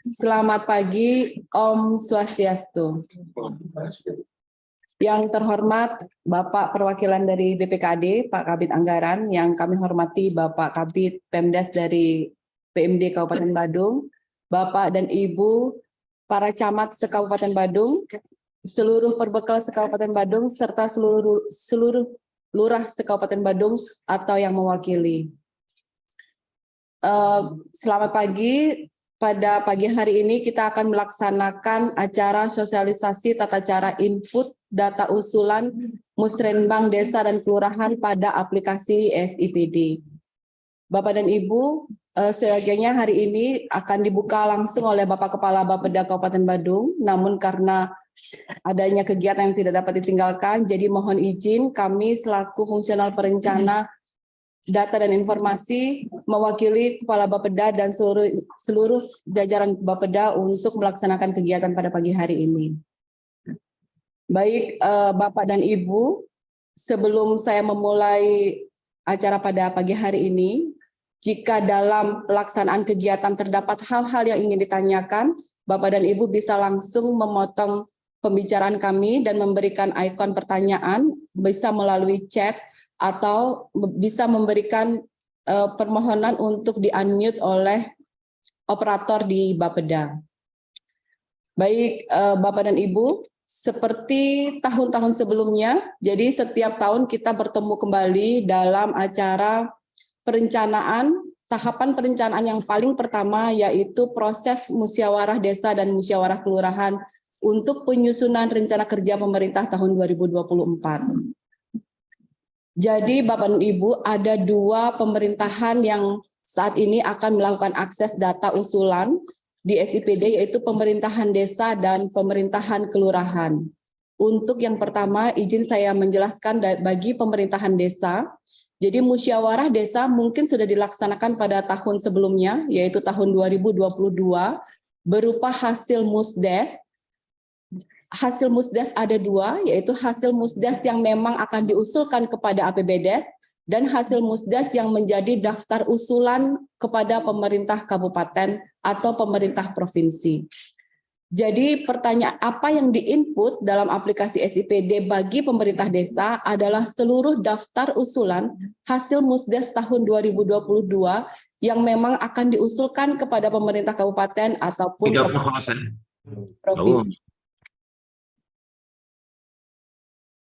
Selamat pagi, Om Swastiastu. Yang terhormat Bapak Perwakilan dari BPKD, Pak Kabid Anggaran, yang kami hormati Bapak Kabid Pemdas dari PMD Kabupaten Badung, Bapak dan Ibu para camat se-Kabupaten Badung, seluruh perbekal se-Kabupaten Badung, serta seluruh lurah se-Kabupaten Badung atau yang mewakili. Selamat pagi. Pada pagi hari ini kita akan melaksanakan acara sosialisasi tata cara input data usulan Musrenbang Desa dan Kelurahan pada aplikasi SIPD. Bapak dan Ibu, seyogianya hari ini akan dibuka langsung oleh Bapak Kepala Bapeda Kabupaten Badung, namun karena adanya kegiatan yang tidak dapat ditinggalkan, jadi mohon izin kami selaku fungsional perencana data dan informasi mewakili Kepala Bapeda dan seluruh jajaran Bapeda untuk melaksanakan kegiatan pada pagi hari ini. Baik, Bapak dan Ibu, sebelum saya memulai acara pada pagi hari ini, jika dalam pelaksanaan kegiatan terdapat hal-hal yang ingin ditanyakan, Bapak dan Ibu bisa langsung memotong pembicaraan kami dan memberikan ikon pertanyaan, bisa melalui chat, atau bisa memberikan permohonan untuk di-unmute oleh operator di Bapeda. Baik, Bapak dan Ibu, seperti tahun-tahun sebelumnya, jadi setiap tahun kita bertemu kembali dalam acara perencanaan, tahapan perencanaan yang paling pertama yaitu proses musyawarah desa dan musyawarah kelurahan untuk penyusunan rencana kerja pemerintah tahun 2024. Jadi Bapak dan Ibu, ada dua pemerintahan yang saat ini akan melakukan akses data usulan di SIPD, yaitu pemerintahan desa dan pemerintahan kelurahan. Untuk yang pertama, izin saya menjelaskan bagi pemerintahan desa. Jadi musyawarah desa mungkin sudah dilaksanakan pada tahun sebelumnya, yaitu tahun 2022, berupa hasil musdes. Hasil musdes ada dua, yaitu hasil musdes yang memang akan diusulkan kepada APBDes dan hasil musdes yang menjadi daftar usulan kepada pemerintah kabupaten atau pemerintah provinsi. Jadi pertanyaan apa yang diinput dalam aplikasi SIPD bagi pemerintah desa adalah seluruh daftar usulan hasil musdes tahun 2022 yang memang akan diusulkan kepada pemerintah kabupaten ataupun provinsi.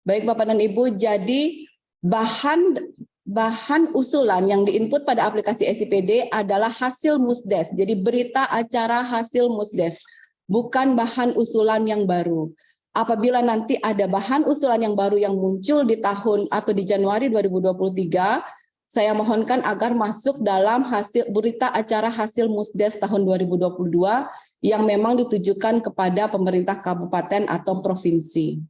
Baik Bapak dan Ibu, jadi bahan usulan yang diinput pada aplikasi SIPD adalah hasil musdes. Jadi berita acara hasil musdes, bukan bahan usulan yang baru. Apabila nanti ada bahan usulan yang baru yang muncul di tahun atau di Januari 2023, saya mohonkan agar masuk dalam hasil berita acara hasil musdes tahun 2022 yang memang ditujukan kepada pemerintah kabupaten atau provinsi.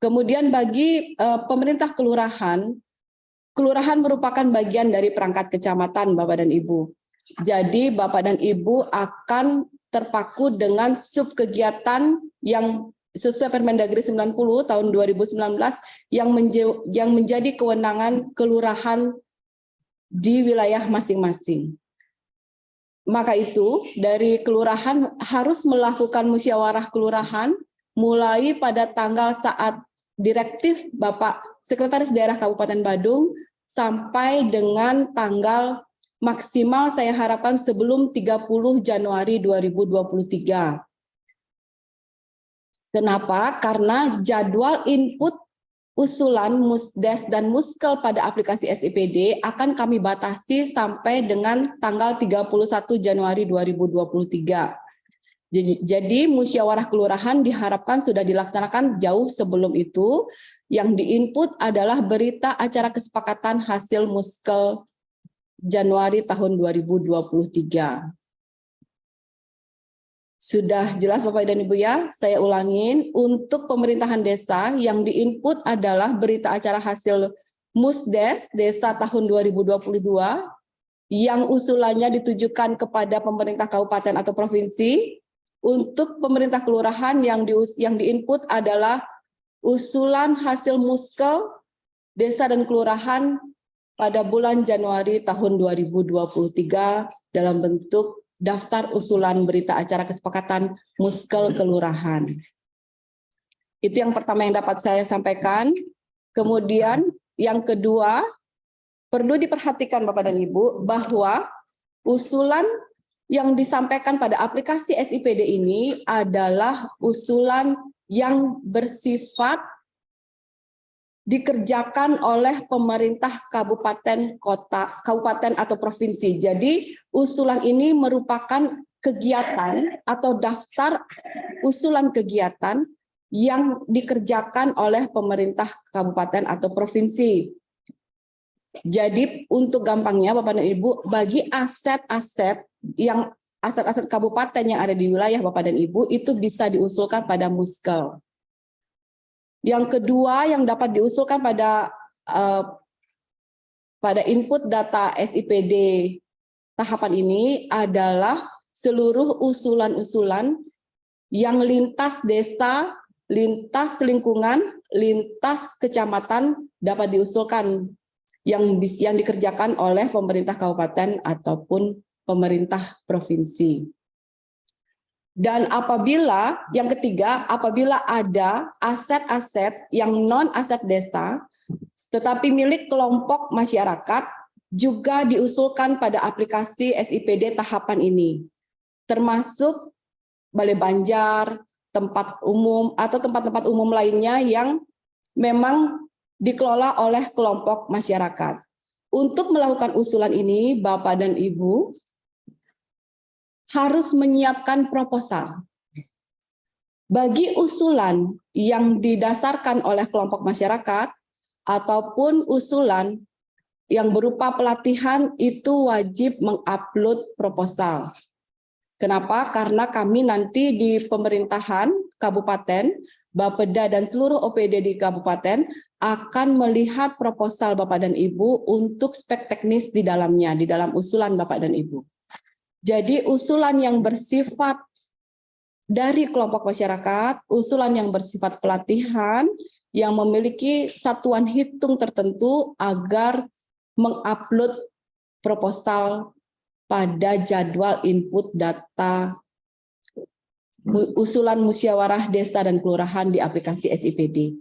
Kemudian bagi pemerintah kelurahan, kelurahan merupakan bagian dari perangkat kecamatan Bapak dan Ibu. Jadi Bapak dan Ibu akan terpaku dengan sub kegiatan yang sesuai Permendagri 90 tahun 2019 yang menjadi kewenangan kelurahan di wilayah masing-masing. Maka itu dari kelurahan harus melakukan musyawarah kelurahan mulai pada tanggal saat direktif Bapak Sekretaris Daerah Kabupaten Badung sampai dengan tanggal maksimal saya harapkan sebelum 30 Januari 2023. Kenapa? Karena jadwal input usulan musdes dan muskel pada aplikasi SIPD akan kami batasi sampai dengan tanggal 31 Januari 2023. Jadi musyawarah kelurahan diharapkan sudah dilaksanakan jauh sebelum itu. Yang diinput adalah berita acara kesepakatan hasil muskel Januari tahun 2023. Sudah jelas Bapak dan Ibu ya, saya ulangin, untuk pemerintahan desa yang diinput adalah berita acara hasil musdes desa tahun 2022 yang usulannya ditujukan kepada pemerintah kabupaten atau provinsi. Untuk pemerintah kelurahan yang diinput adalah usulan hasil muskel desa dan kelurahan pada bulan Januari tahun 2023 dalam bentuk daftar usulan berita acara kesepakatan Muskel Kelurahan. Itu yang pertama yang dapat saya sampaikan. Kemudian yang kedua, perlu diperhatikan Bapak dan Ibu bahwa usulan yang disampaikan pada aplikasi SIPD ini adalah usulan yang bersifat dikerjakan oleh pemerintah kabupaten, kota, kabupaten atau provinsi. Jadi usulan ini merupakan kegiatan atau daftar usulan kegiatan yang dikerjakan oleh pemerintah kabupaten atau provinsi. Jadi untuk gampangnya Bapak dan Ibu, bagi aset-aset kabupaten yang ada di wilayah Bapak dan Ibu itu bisa diusulkan pada Muskel. Yang kedua yang dapat diusulkan pada input data SIPD tahapan ini adalah seluruh usulan-usulan yang lintas desa, lintas lingkungan, lintas kecamatan dapat diusulkan yang dikerjakan oleh pemerintah kabupaten ataupun pemerintah provinsi. Dan apabila, yang ketiga, apabila ada aset-aset yang non-aset desa, tetapi milik kelompok masyarakat, juga diusulkan pada aplikasi SIPD tahapan ini, termasuk balai banjar, tempat umum, atau tempat-tempat umum lainnya yang memang dikelola oleh kelompok masyarakat. Untuk melakukan usulan ini, Bapak dan Ibu harus menyiapkan proposal. Bagi usulan yang didasarkan oleh kelompok masyarakat ataupun usulan yang berupa pelatihan itu wajib mengupload proposal. Kenapa? Karena kami nanti di pemerintahan kabupaten, Bapeda dan seluruh OPD di kabupaten akan melihat proposal Bapak dan Ibu untuk spek teknis di dalamnya, di dalam usulan Bapak dan Ibu. Jadi usulan yang bersifat dari kelompok masyarakat, usulan yang bersifat pelatihan, yang memiliki satuan hitung tertentu agar mengupload proposal pada jadwal input data usulan musyawarah desa dan kelurahan di aplikasi SIPD.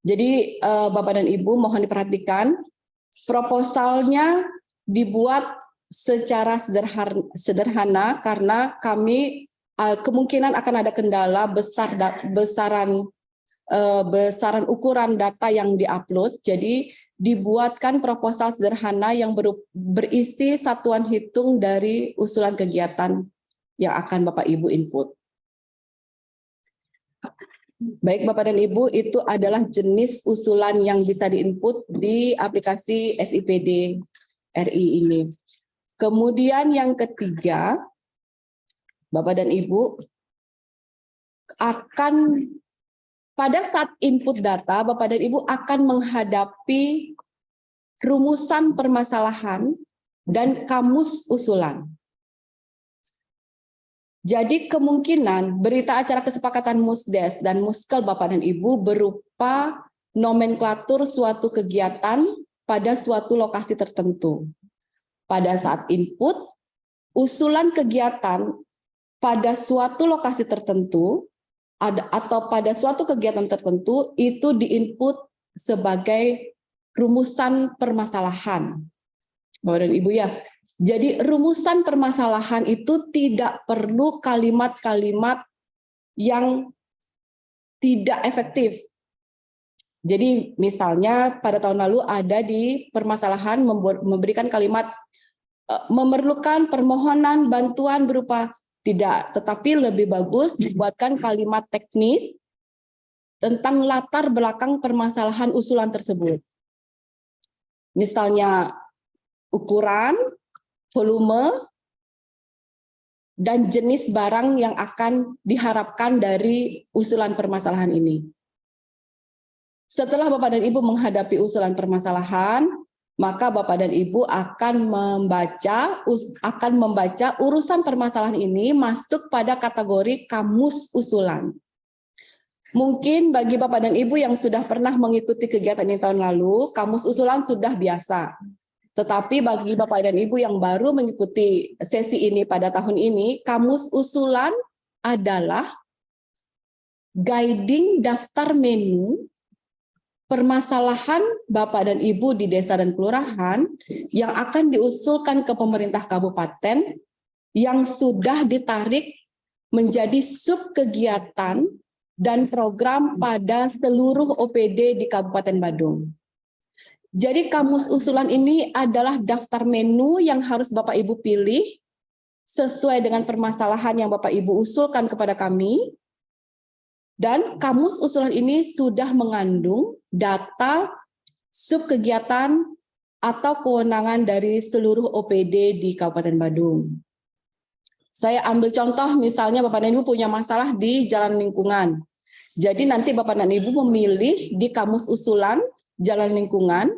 Jadi Bapak dan Ibu mohon diperhatikan, proposalnya dibuat secara sederhana karena kami kemungkinan akan ada kendala besaran ukuran data yang diupload. Jadi dibuatkan proposal sederhana yang berisi satuan hitung dari usulan kegiatan yang akan Bapak Ibu input. Baik Bapak dan Ibu, itu adalah jenis usulan yang bisa diinput di aplikasi SIPD RI ini. Kemudian yang ketiga, Bapak dan Ibu, akan pada saat input data, Bapak dan Ibu akan menghadapi rumusan permasalahan dan kamus usulan. Jadi kemungkinan berita acara kesepakatan Musdes dan Muskel Bapak dan Ibu berupa nomenklatur suatu kegiatan pada suatu lokasi tertentu. Pada saat input, usulan kegiatan pada suatu lokasi tertentu atau pada suatu kegiatan tertentu itu diinput sebagai rumusan permasalahan. Bapak dan Ibu ya. Jadi rumusan permasalahan itu tidak perlu kalimat-kalimat yang tidak efektif. Jadi misalnya pada tahun lalu ada di permasalahan memberikan kalimat memerlukan permohonan bantuan berupa tidak, tetapi lebih bagus dibuatkan kalimat teknis tentang latar belakang permasalahan usulan tersebut. Misalnya ukuran, volume, dan jenis barang yang akan diharapkan dari usulan permasalahan ini. Setelah Bapak dan Ibu menghadapi usulan permasalahan, maka Bapak dan Ibu akan membaca urusan permasalahan ini masuk pada kategori kamus usulan. Mungkin bagi Bapak dan Ibu yang sudah pernah mengikuti kegiatan ini tahun lalu, kamus usulan sudah biasa. Tetapi bagi Bapak dan Ibu yang baru mengikuti sesi ini pada tahun ini, kamus usulan adalah guiding daftar menu permasalahan Bapak dan Ibu di desa dan kelurahan yang akan diusulkan ke pemerintah kabupaten yang sudah ditarik menjadi subkegiatan dan program pada seluruh OPD di Kabupaten Badung. Jadi kamus usulan ini adalah daftar menu yang harus Bapak Ibu pilih sesuai dengan permasalahan yang Bapak Ibu usulkan kepada kami. Dan kamus usulan ini sudah mengandung data subkegiatan atau kewenangan dari seluruh OPD di Kabupaten Badung. Saya ambil contoh misalnya Bapak dan Ibu punya masalah di jalan lingkungan. Jadi nanti Bapak dan Ibu memilih di kamus usulan jalan lingkungan.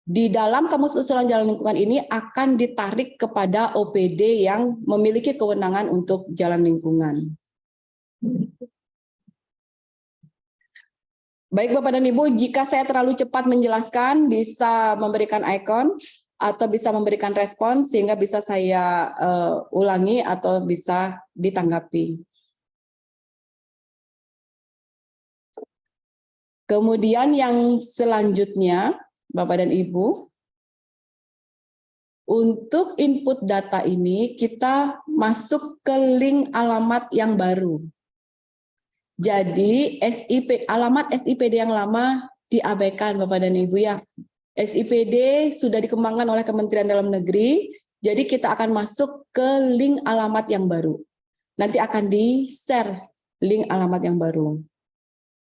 Di dalam kamus usulan jalan lingkungan ini akan ditarik kepada OPD yang memiliki kewenangan untuk jalan lingkungan. Baik Bapak dan Ibu, jika saya terlalu cepat menjelaskan, bisa memberikan ikon atau bisa memberikan respon sehingga bisa saya ulangi atau bisa ditanggapi. Kemudian yang selanjutnya, Bapak dan Ibu, untuk input data ini kita masuk ke link alamat yang baru. Jadi alamat SIPD yang lama diabaikan Bapak dan Ibu ya. SIPD sudah dikembangkan oleh Kementerian Dalam Negeri, jadi kita akan masuk ke link alamat yang baru. Nanti akan di-share link alamat yang baru.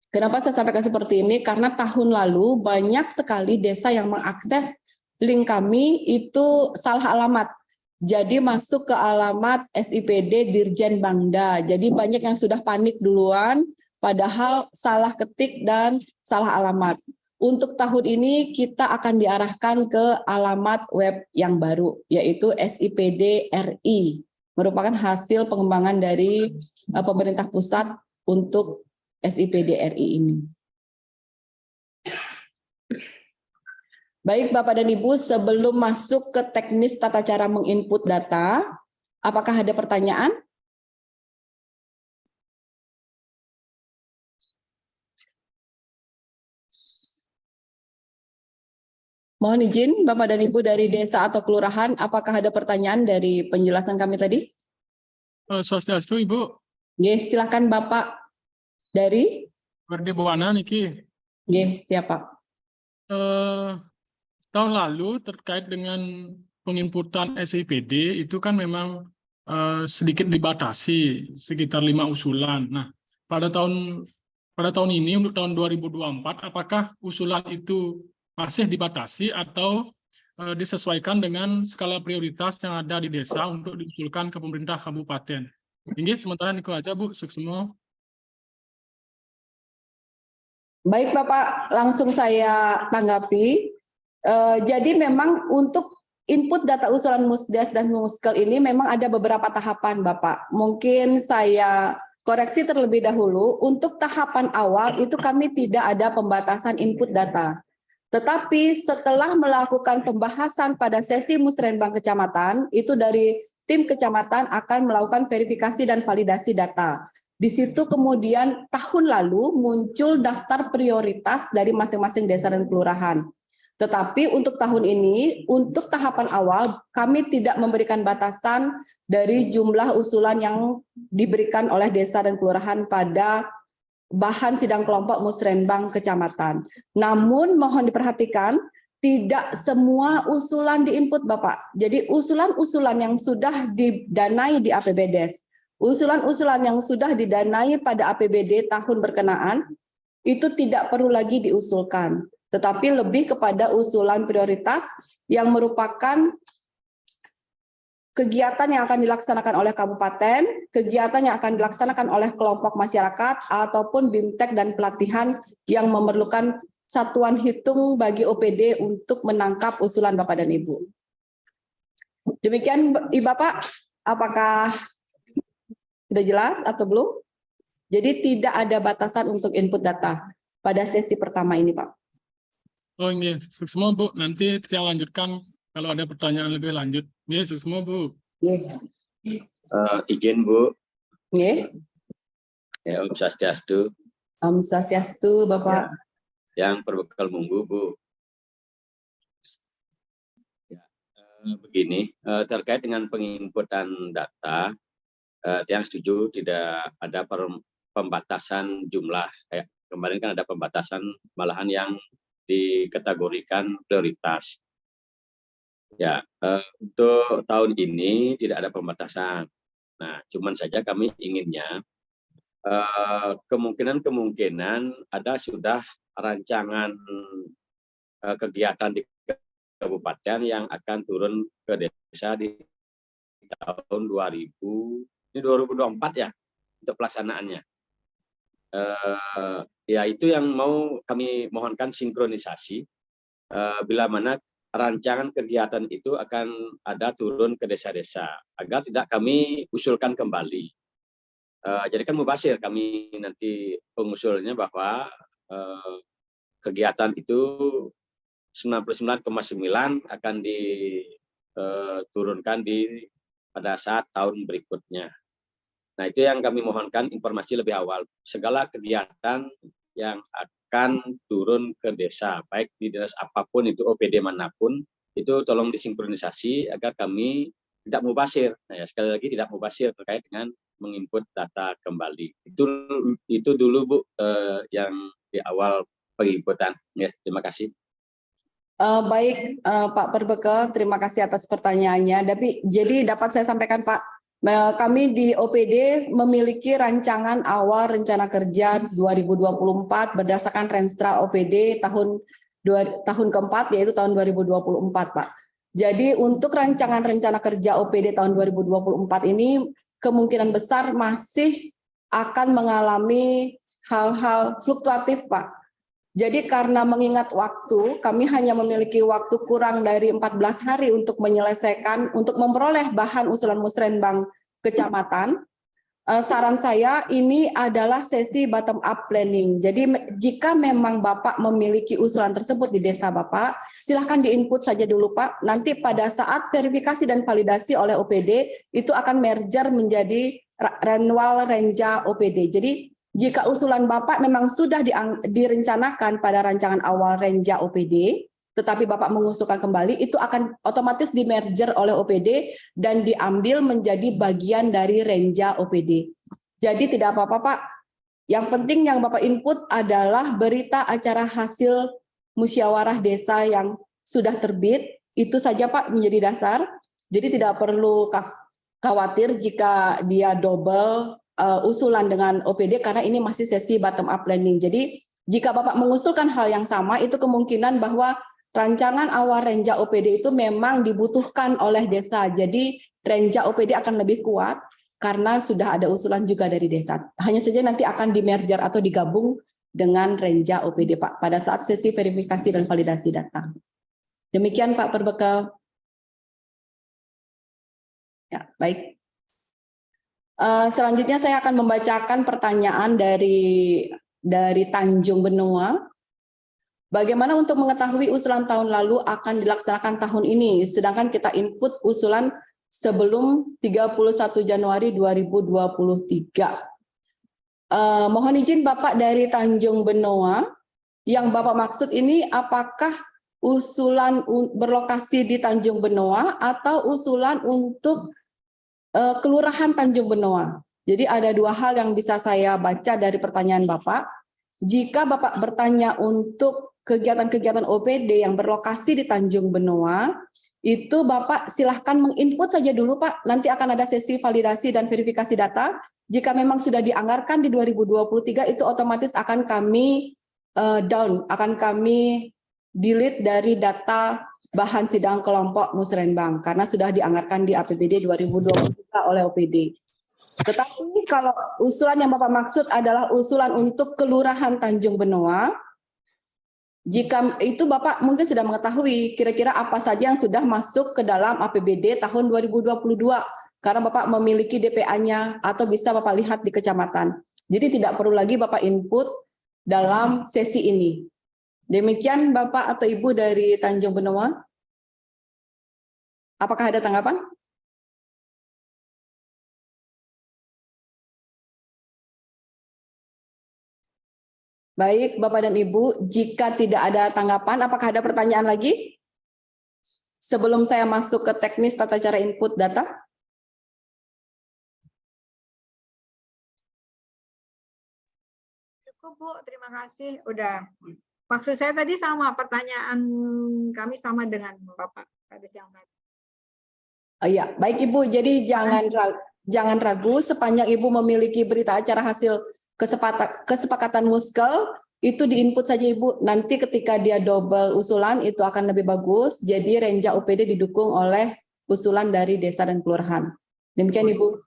Kenapa saya sampaikan seperti ini? Karena tahun lalu banyak sekali desa yang mengakses link kami itu salah alamat. Jadi masuk ke alamat SIPD Dirjen Bangda. Jadi banyak yang sudah panik duluan, padahal salah ketik dan salah alamat. Untuk tahun ini kita akan diarahkan ke alamat web yang baru, yaitu SIPD RI. Merupakan hasil pengembangan dari pemerintah pusat untuk SIPD RI ini. Baik Bapak dan Ibu, sebelum masuk ke teknis tata cara menginput data, apakah ada pertanyaan? Mohon izin Bapak dan Ibu dari desa atau kelurahan, apakah ada pertanyaan dari penjelasan kami tadi? Swastiastu Ibu. Oke, silakan Bapak dari Berdi Buwana niki. Oke, siapa? Tahun lalu terkait dengan penginputan SIPD itu kan memang sedikit dibatasi, sekitar 5 usulan. Nah, pada tahun ini untuk tahun 2024, apakah usulan itu masih dibatasi atau disesuaikan dengan skala prioritas yang ada di desa untuk diusulkan ke pemerintah kabupaten? Ini sementara niku aja Bu, semua. Baik Bapak, langsung saya tanggapi. Jadi memang untuk input data usulan Musdes dan Muskel ini memang ada beberapa tahapan Bapak. Mungkin saya koreksi terlebih dahulu, untuk tahapan awal itu kami tidak ada pembatasan input data. Tetapi setelah melakukan pembahasan pada sesi musrenbang kecamatan, itu dari tim kecamatan akan melakukan verifikasi dan validasi data. Di situ kemudian tahun lalu muncul daftar prioritas dari masing-masing desa dan kelurahan. Tetapi untuk tahun ini, untuk tahapan awal, kami tidak memberikan batasan dari jumlah usulan yang diberikan oleh desa dan kelurahan pada bahan sidang kelompok musrenbang kecamatan. Namun mohon diperhatikan, tidak semua usulan diinput Bapak. Jadi usulan-usulan yang sudah didanai di APBDes, usulan-usulan yang sudah didanai pada APBD tahun berkenaan, itu tidak perlu lagi diusulkan. Tetapi lebih kepada usulan prioritas yang merupakan kegiatan yang akan dilaksanakan oleh kabupaten, kegiatan yang akan dilaksanakan oleh kelompok masyarakat, ataupun BIMTEK dan pelatihan yang memerlukan satuan hitung bagi OPD untuk menangkap usulan Bapak dan Ibu. Demikian Bapak, apakah sudah jelas atau belum? Jadi tidak ada batasan untuk input data pada sesi pertama ini Pak. Oh ini, semua Bu, nanti kita lanjutkan kalau ada pertanyaan lebih lanjut. Ya, semua Bu. Nggih. Izin Bu, Nggih. ya Om Swastiastu, Om Swastiastu, Bapak. yang berbekal munggu Bu. Ya, begini, terkait dengan penginputan data, yang setuju tidak ada pembatasan jumlah. Kayak kemarin kan ada pembatasan malahan yang dikategorikan prioritas. Ya, untuk tahun ini tidak ada pembatasan. Nah, cuman saja kami inginnya kemungkinan ada sudah rancangan kegiatan di kabupaten yang akan turun ke desa di tahun 2024 ya untuk pelaksanaannya. Ya itu yang mau kami mohonkan sinkronisasi bila mana rancangan kegiatan itu akan ada turun ke desa-desa agar tidak kami usulkan kembali. Jadi kan mubasir kami nanti pengusulnya bahwa kegiatan itu 99,9 akan diturunkan pada saat tahun berikutnya. Nah itu yang kami mohonkan informasi lebih awal. Segala kegiatan yang akan turun ke desa, baik di dinas apapun itu OPD manapun, itu tolong disinkronisasi agar kami tidak mubasir. Nah ya, sekali lagi tidak mubasir terkait dengan menginput data kembali. Itu dulu Bu yang di awal penginputan. Ya, terima kasih. Baik, Pak Perbekal, terima kasih atas pertanyaannya. Jadi dapat saya sampaikan Pak, kami di OPD memiliki rancangan awal rencana kerja 2024 berdasarkan Renstra OPD tahun keempat yaitu tahun 2024 Pak. Jadi untuk rancangan rencana kerja OPD tahun 2024 ini kemungkinan besar masih akan mengalami hal-hal fluktuatif Pak. Jadi karena mengingat waktu, kami hanya memiliki waktu kurang dari 14 hari untuk menyelesaikan, untuk memperoleh bahan usulan musrenbang kecamatan. Saran saya ini adalah sesi bottom up planning. Jadi jika memang Bapak memiliki usulan tersebut di desa Bapak, silahkan diinput saja dulu Pak. Nanti pada saat verifikasi dan validasi oleh OPD, itu akan merger menjadi Renwal Renja OPD. Jadi jika usulan Bapak memang sudah direncanakan pada rancangan awal Renja OPD, tetapi Bapak mengusulkan kembali, itu akan otomatis di-merger oleh OPD dan diambil menjadi bagian dari Renja OPD. Jadi tidak apa-apa Pak, yang penting yang Bapak input adalah berita acara hasil musyawarah desa yang sudah terbit, itu saja Pak menjadi dasar. Jadi tidak perlu khawatir jika dia double usulan dengan OPD karena ini masih sesi bottom up planning. Jadi jika Bapak mengusulkan hal yang sama, itu kemungkinan bahwa rancangan awal Renja OPD itu memang dibutuhkan oleh desa. Jadi Renja OPD akan lebih kuat karena sudah ada usulan juga dari desa. Hanya saja nanti akan di-merger atau digabung dengan Renja OPD Pak pada saat sesi verifikasi dan validasi data. Demikian Pak Perbekal. Ya, baik. Selanjutnya saya akan membacakan pertanyaan dari Tanjung Benua. Bagaimana untuk mengetahui usulan tahun lalu akan dilaksanakan tahun ini, sedangkan kita input usulan sebelum 31 Januari 2023. Mohon izin Bapak dari Tanjung Benua, yang Bapak maksud ini apakah usulan berlokasi di Tanjung Benua atau usulan untuk Kelurahan Tanjung Benua? Jadi ada dua hal yang bisa saya baca dari pertanyaan Bapak. Jika Bapak bertanya untuk kegiatan-kegiatan OPD yang berlokasi di Tanjung Benua, itu Bapak silahkan menginput saja dulu Pak, nanti akan ada sesi validasi dan verifikasi data. Jika memang sudah dianggarkan di 2023, itu otomatis akan kami akan kami delete dari data bahan sidang kelompok musrenbang, karena sudah dianggarkan di APBD 2023 oleh OPD. Tetapi kalau usulan yang Bapak maksud adalah usulan untuk Kelurahan Tanjung Benua, jika itu Bapak mungkin sudah mengetahui kira-kira apa saja yang sudah masuk ke dalam APBD tahun 2022, karena Bapak memiliki DPA-nya atau bisa Bapak lihat di kecamatan. Jadi tidak perlu lagi Bapak input dalam sesi ini. Demikian Bapak atau Ibu dari Tanjung Benua. Apakah ada tanggapan? Baik, Bapak dan Ibu, jika tidak ada tanggapan, apakah ada pertanyaan lagi? Sebelum saya masuk ke teknis tata cara input data. Cukup Bu, terima kasih. Udah. Maksud saya tadi sama, pertanyaan kami sama dengan Bapak pada siang tadi. Iya, baik Ibu. Jadi jangan ragu sepanjang Ibu memiliki berita acara hasil kesepakatan muskel, itu diinput saja Ibu. Nanti ketika dia double usulan itu akan lebih bagus. Jadi Renja UPD didukung oleh usulan dari desa dan kelurahan. Demikian Ibu.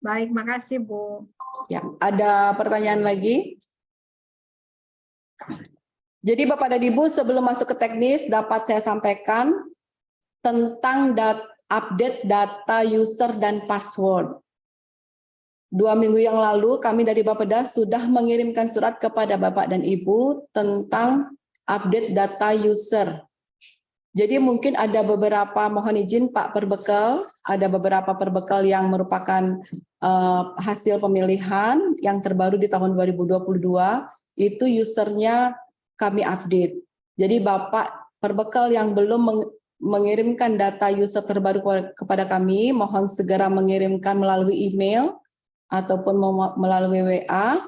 Baik, makasih Bu. Ya, ada pertanyaan lagi? Jadi Bapak dan Ibu, sebelum masuk ke teknis dapat saya sampaikan tentang update data user dan password. 2 minggu yang lalu kami dari Bapeda sudah mengirimkan surat kepada Bapak dan Ibu tentang update data user. Jadi mungkin ada beberapa, mohon izin Pak Perbekal, ada beberapa perbekal yang merupakan hasil pemilihan yang terbaru di tahun 2022, itu usernya kami update. Jadi Bapak Perbekal yang belum mengirimkan data user terbaru kepada kami, mohon segera mengirimkan melalui email ataupun melalui WA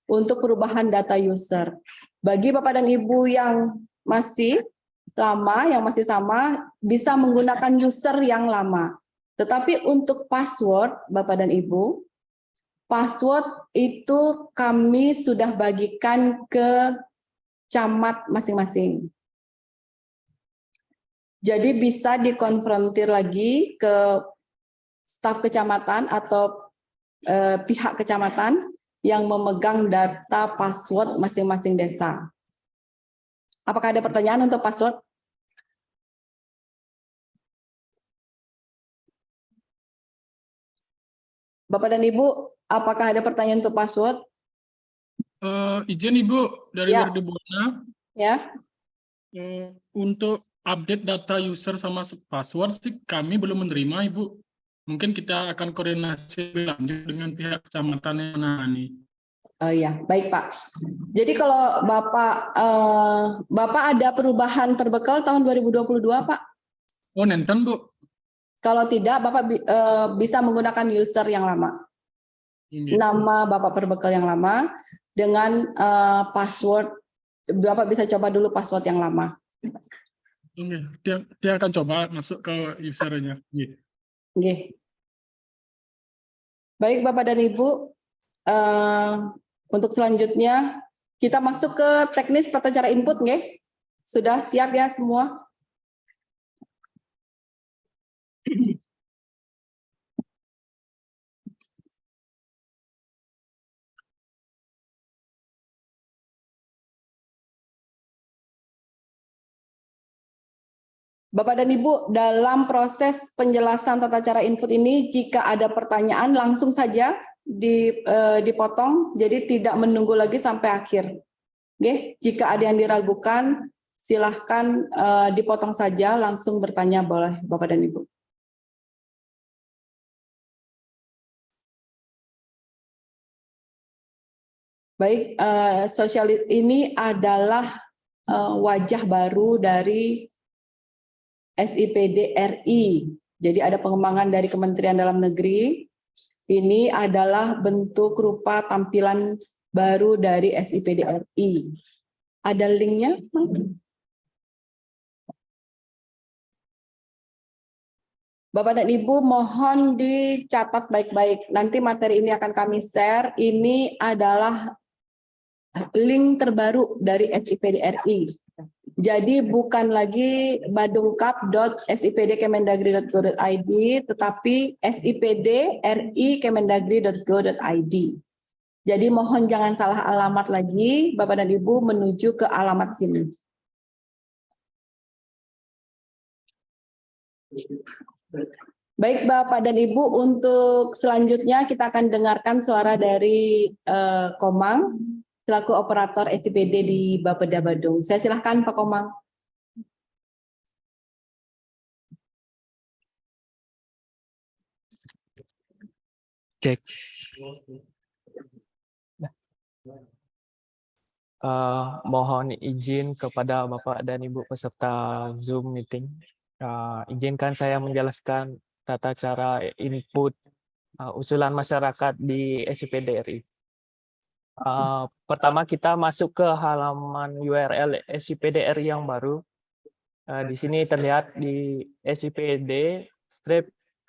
untuk perubahan data user. Bagi Bapak dan Ibu yang masih lama, yang masih sama, bisa menggunakan user yang lama. Tetapi untuk password, Bapak dan Ibu, password itu kami sudah bagikan ke camat masing-masing. Jadi bisa dikonfrontir lagi ke staf kecamatan atau pihak kecamatan yang memegang data password masing-masing desa. Apakah ada pertanyaan untuk password? Bapak dan Ibu, apakah ada pertanyaan untuk password? Izin Ibu dari Ya. Wardi Buana, Ya, untuk update data user sama password sih kami belum menerima Ibu. Mungkin kita akan koordinasi lebih lanjut dengan pihak kecamatan yang menangani. oh iya, baik Pak. Jadi kalau Bapak ada perubahan perbekal tahun 2022 Pak? Oh, nenten Bu. Kalau tidak, Bapak bisa menggunakan user yang lama. Ini. Nama Bapak perbekal yang lama dengan password, Bapak bisa coba dulu password yang lama. Ini. Dia akan coba masuk ke usernya. Ini. Oke. Baik Bapak dan Ibu, untuk selanjutnya kita masuk ke teknis tata cara input, nggih? Sudah siap ya semua? Bapak dan Ibu, dalam proses penjelasan tata cara input ini, jika ada pertanyaan langsung saja dipotong, jadi tidak menunggu lagi sampai akhir. Oke, jika ada yang diragukan, silahkan dipotong saja, langsung bertanya boleh Bapak dan Ibu. Baik, ini adalah wajah baru dari SIPD RI. Jadi ada pengembangan dari Kementerian Dalam Negeri. Ini adalah bentuk rupa tampilan baru dari SIPD RI. Ada linknya? Bapak dan Ibu mohon dicatat baik-baik. Nanti materi ini akan kami share. Ini adalah link terbaru dari SIPD RI. Jadi bukan lagi badungkap.sipdkemendagri.go.id, tetapi sipdri.kemendagri.go.id. Jadi mohon jangan salah alamat lagi, Bapak dan Ibu menuju ke alamat sini. Baik Bapak dan Ibu, untuk selanjutnya kita akan dengarkan suara dari Komang, selaku operator SIPD di Bapeda Badung. Saya silahkan Pak Komang. Cek. Mohon izin kepada Bapak dan Ibu peserta Zoom meeting. Izinkan saya menjelaskan tata cara input usulan masyarakat di SIPD RI. Pertama kita masuk ke halaman URL SIPD RI yang baru. Di sini terlihat di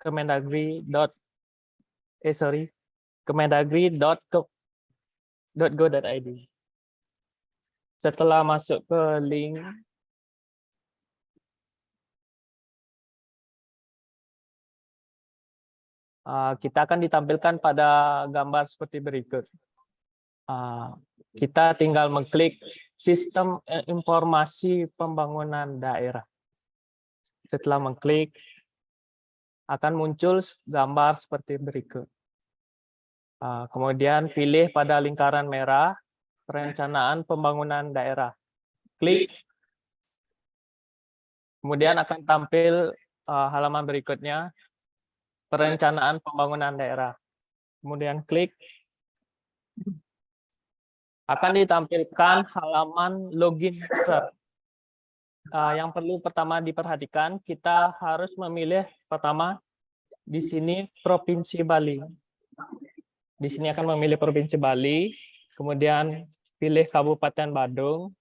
Kemendagri.go.id. Setelah masuk ke link, kita akan ditampilkan pada gambar seperti berikut. Kita tinggal mengklik Sistem Informasi Pembangunan Daerah. Setelah mengklik, akan muncul gambar seperti berikut. Kemudian pilih pada lingkaran merah, Perencanaan Pembangunan Daerah. Klik. Kemudian akan tampil halaman berikutnya, Perencanaan Pembangunan Daerah. Kemudian klik. Akan ditampilkan halaman login user. Yang perlu pertama diperhatikan, kita harus memilih pertama di sini Provinsi Bali. Di sini akan memilih Provinsi Bali, kemudian pilih Kabupaten Badung,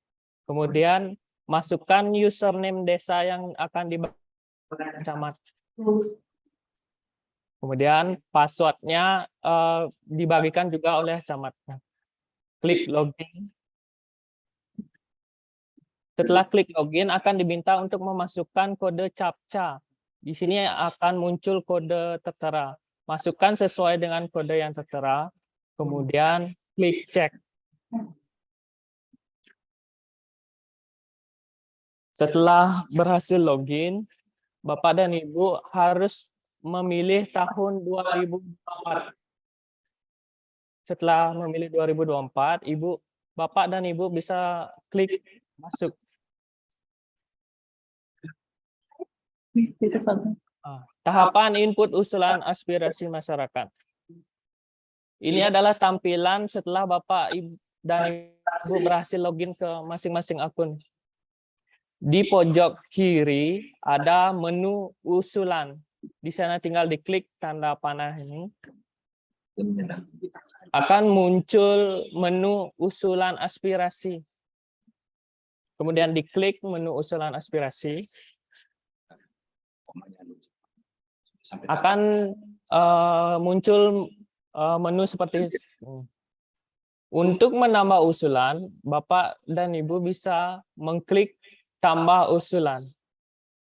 kemudian masukkan username desa yang akan dicamat. Kemudian passwordnya dibagikan juga oleh camatnya. Klik login. Setelah klik login akan diminta untuk memasukkan kode CAPTCHA. Di sini akan muncul kode tertera. Masukkan sesuai dengan kode yang tertera. Kemudian klik cek. Setelah berhasil login, Bapak dan Ibu harus memilih tahun 2024. Setelah memilih 2024, Bapak dan Ibu bisa klik masuk. Tahapan input usulan aspirasi masyarakat. Ini adalah tampilan setelah Bapak dan Ibu berhasil login ke masing-masing akun. Di pojok kiri ada menu usulan. Di sana tinggal diklik tanda panah ini. Akan muncul menu usulan aspirasi. Kemudian diklik menu usulan aspirasi. Akan muncul menu seperti ini. Untuk menambah usulan, Bapak dan Ibu bisa mengklik tambah usulan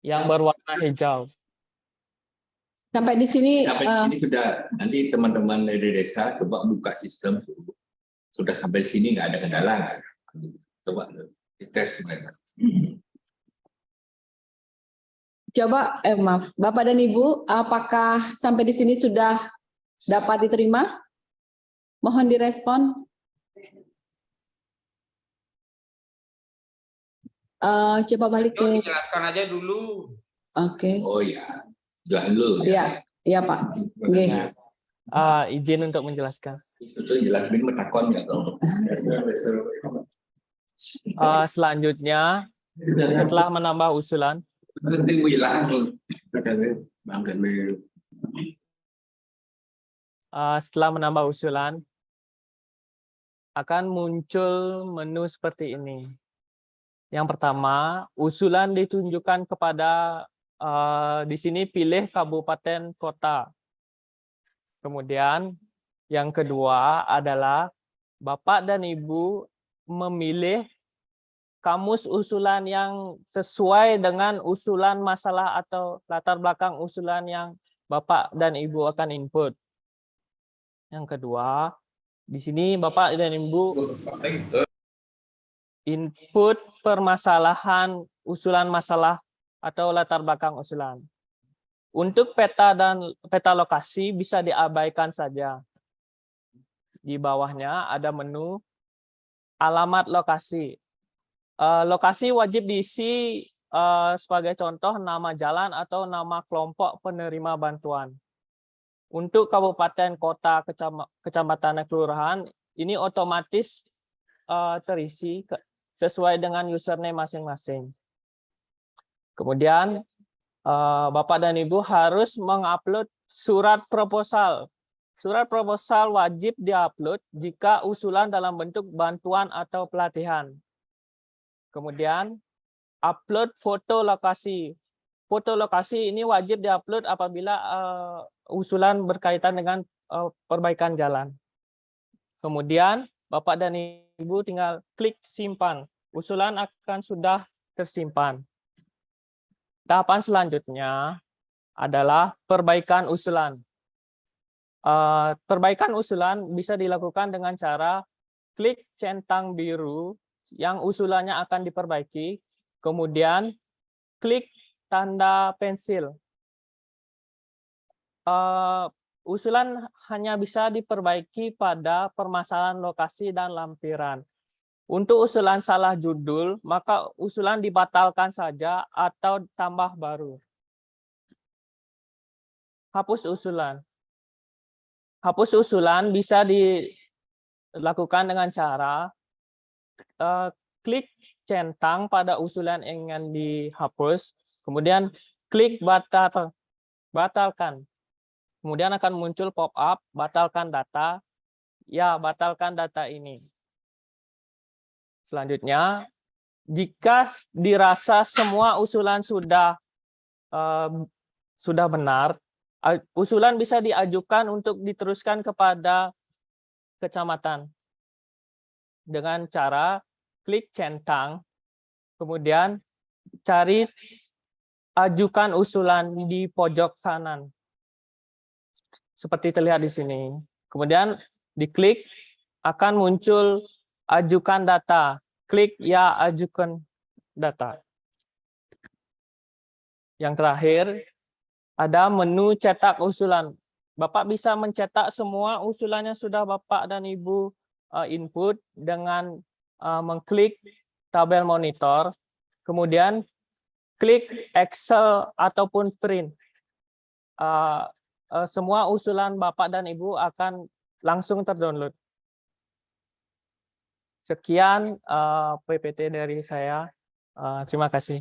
yang berwarna hijau. Sampai di sini Sudah, nanti teman-teman dari desa coba buka sistem, sudah sampai sini nggak ada kendala nggak? Coba dites mereka. coba maaf, Bapak dan Ibu, apakah sampai di sini sudah dapat diterima? Mohon direspon. Coba balik ke. Dijelaskan aja dulu. Oke. Oh ya, sudah dulu. Iya, iya Pak. Oke. Izin untuk menjelaskan. Itu jelasin metakonnya dong. Selanjutnya, setelah menambah usulan, akan muncul menu seperti ini. Yang pertama, usulan ditunjukkan kepada di sini pilih kabupaten kota. Kemudian yang kedua adalah Bapak dan Ibu memilih kamus usulan yang sesuai dengan usulan masalah atau latar belakang usulan yang Bapak dan Ibu akan input. Yang kedua, di sini Bapak dan Ibu input permasalahan usulan masalah atau latar belakang usulan. Untuk peta dan peta lokasi bisa diabaikan saja. Di bawahnya ada menu alamat lokasi. Lokasi wajib diisi sebagai contoh nama jalan atau nama kelompok penerima bantuan. Untuk kabupaten, kota, kecamatan, dan kelurahan ini otomatis terisi sesuai dengan username masing-masing. Kemudian Bapak dan Ibu harus mengupload surat proposal. Surat proposal wajib diupload jika usulan dalam bentuk bantuan atau pelatihan. Kemudian upload foto lokasi. Foto lokasi ini wajib diupload apabila usulan berkaitan dengan perbaikan jalan. Kemudian Bapak dan Ibu tinggal klik simpan. Usulan akan sudah tersimpan. Tahapan selanjutnya adalah perbaikan usulan. Perbaikan usulan bisa dilakukan dengan cara klik centang biru yang usulannya akan diperbaiki, kemudian klik tanda pensil. Usulan hanya bisa diperbaiki pada permasalahan lokasi dan lampiran. Untuk usulan salah judul, maka usulan dibatalkan saja atau tambah baru. Hapus usulan. Hapus usulan bisa dilakukan dengan cara klik centang pada usulan yang ingin dihapus, kemudian klik batalkan. Kemudian akan muncul pop-up, batalkan data. Ya, batalkan data ini. Selanjutnya, jika dirasa semua usulan sudah benar, usulan bisa diajukan untuk diteruskan kepada kecamatan dengan cara klik centang, kemudian cari ajukan usulan di pojok kanan. Seperti terlihat di sini. Kemudian diklik, akan muncul ajukan data. Klik ya ajukan data. Yang terakhir, ada menu cetak usulan. Bapak bisa mencetak semua usulannya sudah Bapak dan Ibu input dengan mengklik tabel monitor, kemudian klik Excel ataupun print. Semua usulan Bapak dan Ibu akan langsung terdownload. Sekian PPT dari saya. Terima kasih.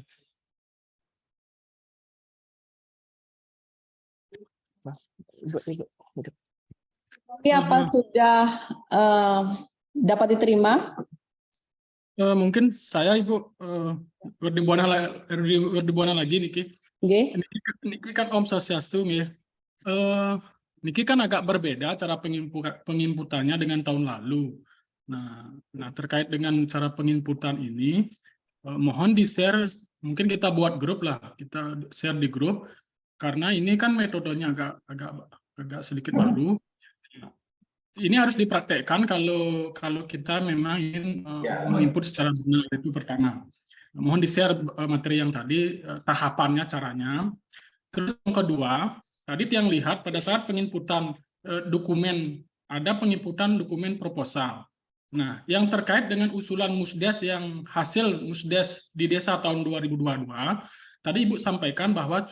Ini apa sudah dapat diterima? Mungkin saya Ibu Werdibuana lagi Niki. Nggih. Niki kan Om Swastiastu nggih. Niki kan agak berbeda cara penginputannya dengan tahun lalu. Nah terkait dengan cara penginputan ini, mohon di-share, mungkin kita buat grup lah, kita share di grup, karena ini kan metodenya agak sedikit baru. Ini harus dipraktekkan kalau kita memang ingin menginput secara benar, itu pertama. Mohon di-share materi yang tadi, tahapannya, caranya. Terus yang kedua, tadi yang lihat pada saat penginputan dokumen, ada penginputan dokumen proposal. Nah, yang terkait dengan usulan Musdes yang hasil Musdes di desa tahun 2022, tadi Ibu sampaikan bahwa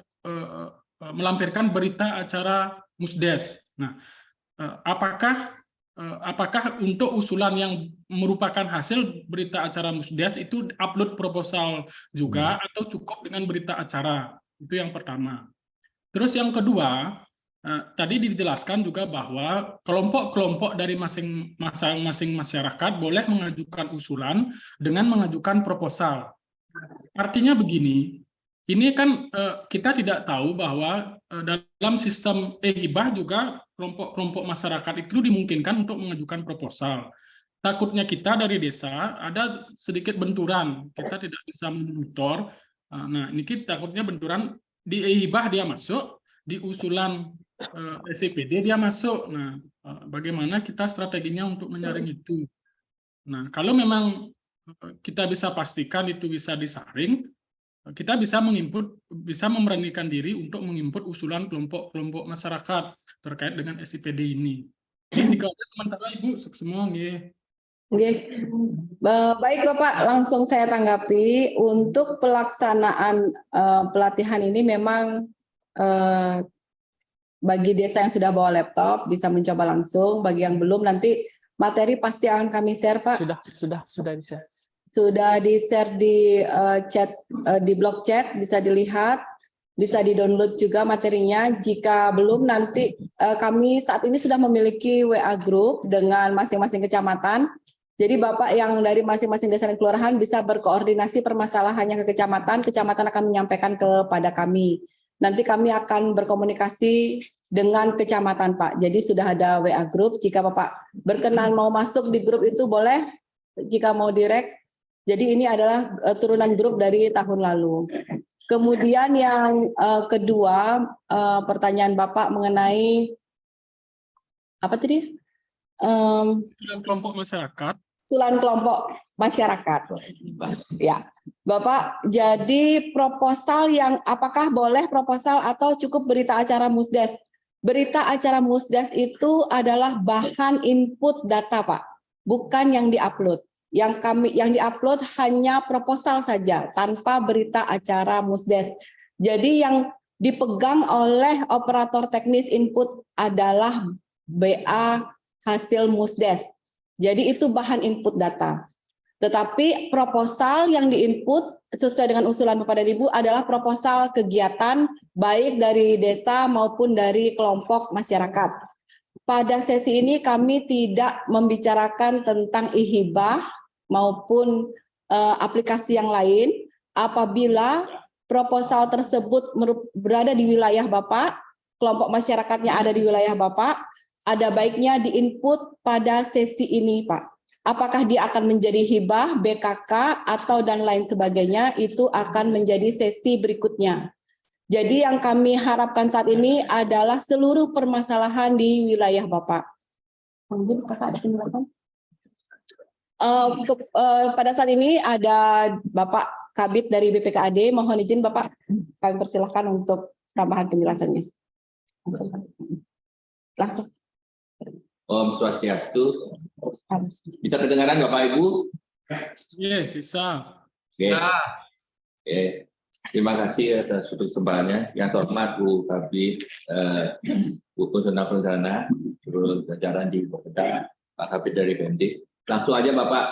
melampirkan berita acara Musdes. Nah, apakah untuk usulan yang merupakan hasil berita acara Musdes itu upload proposal juga atau cukup dengan berita acara? Itu yang pertama. Terus yang kedua, tadi dijelaskan juga bahwa kelompok-kelompok dari masing-masing masyarakat boleh mengajukan usulan dengan mengajukan proposal. Artinya begini, ini kan kita tidak tahu bahwa dalam sistem e-hibah juga kelompok-kelompok masyarakat itu dimungkinkan untuk mengajukan proposal. Takutnya kita dari desa ada sedikit benturan, kita tidak bisa memonitor. Nah, ini kita takutnya benturan, di e-hibah dia masuk, di usulan SCPD dia masuk. Nah, bagaimana kita strateginya untuk menyaring itu? Nah, kalau memang kita bisa pastikan itu bisa disaring, kita bisa memberanikan diri untuk menginput usulan kelompok-kelompok masyarakat terkait dengan SCPD ini. Ini sementara Ibu semua nggih. Baik Bapak, langsung saya tanggapi. Untuk pelaksanaan pelatihan ini memang bagi desa yang sudah bawa laptop bisa mencoba langsung. Bagi yang belum, nanti materi pasti akan kami share, Pak. Sudah di-share. Sudah di-share di chat, di blog chat, bisa dilihat, bisa di-download juga materinya. Jika belum, nanti kami saat ini sudah memiliki WA group dengan masing-masing kecamatan. Jadi Bapak yang dari masing-masing desa dan kelurahan bisa berkoordinasi permasalahannya ke kecamatan, kecamatan akan menyampaikan kepada kami. Nanti kami akan berkomunikasi dengan kecamatan, Pak. Jadi sudah ada WA group, jika Bapak berkenan mau masuk di grup itu boleh, jika mau direct. Jadi ini adalah turunan grup dari tahun lalu. Kemudian yang kedua, pertanyaan Bapak mengenai apa tadi? Dan kelompok masyarakat. Usulan kelompok masyarakat. Ya, Bapak, jadi proposal yang apakah boleh proposal atau cukup berita acara Musdes? Berita acara Musdes itu adalah bahan input data, Pak, bukan yang diupload. Yang diupload hanya proposal saja tanpa berita acara Musdes. Jadi yang dipegang oleh operator teknis input adalah BA hasil Musdes. Jadi itu bahan input data. Tetapi proposal yang diinput sesuai dengan usulan Bapak dan Ibu adalah proposal kegiatan baik dari desa maupun dari kelompok masyarakat. Pada sesi ini kami tidak membicarakan tentang ihibah maupun aplikasi yang lain. Apabila proposal tersebut berada di wilayah Bapak, kelompok masyarakatnya ada di wilayah Bapak, ada baiknya diinput pada sesi ini, Pak. Apakah dia akan menjadi hibah, BKK, atau dan lain sebagainya, itu akan menjadi sesi berikutnya. Jadi yang kami harapkan saat ini adalah seluruh permasalahan di wilayah Bapak. Mungkin Kakak ada penjelasan? Pada saat ini ada Bapak Kabid dari BPKAD, mohon izin Bapak, kami persilahkan untuk tambahan penjelasannya. Langsung. Om Swastiastu. Bisa kedengaran Bapak Ibu? Iya, bisa. Oke. Oke. Terima kasih atas kesempatannya. Yang terhormat Bu Kabid, Bu Kusuna Perdana, seluruh jajaran di Bapeda, Pak Kabid dari BMD. Langsung aja Bapak,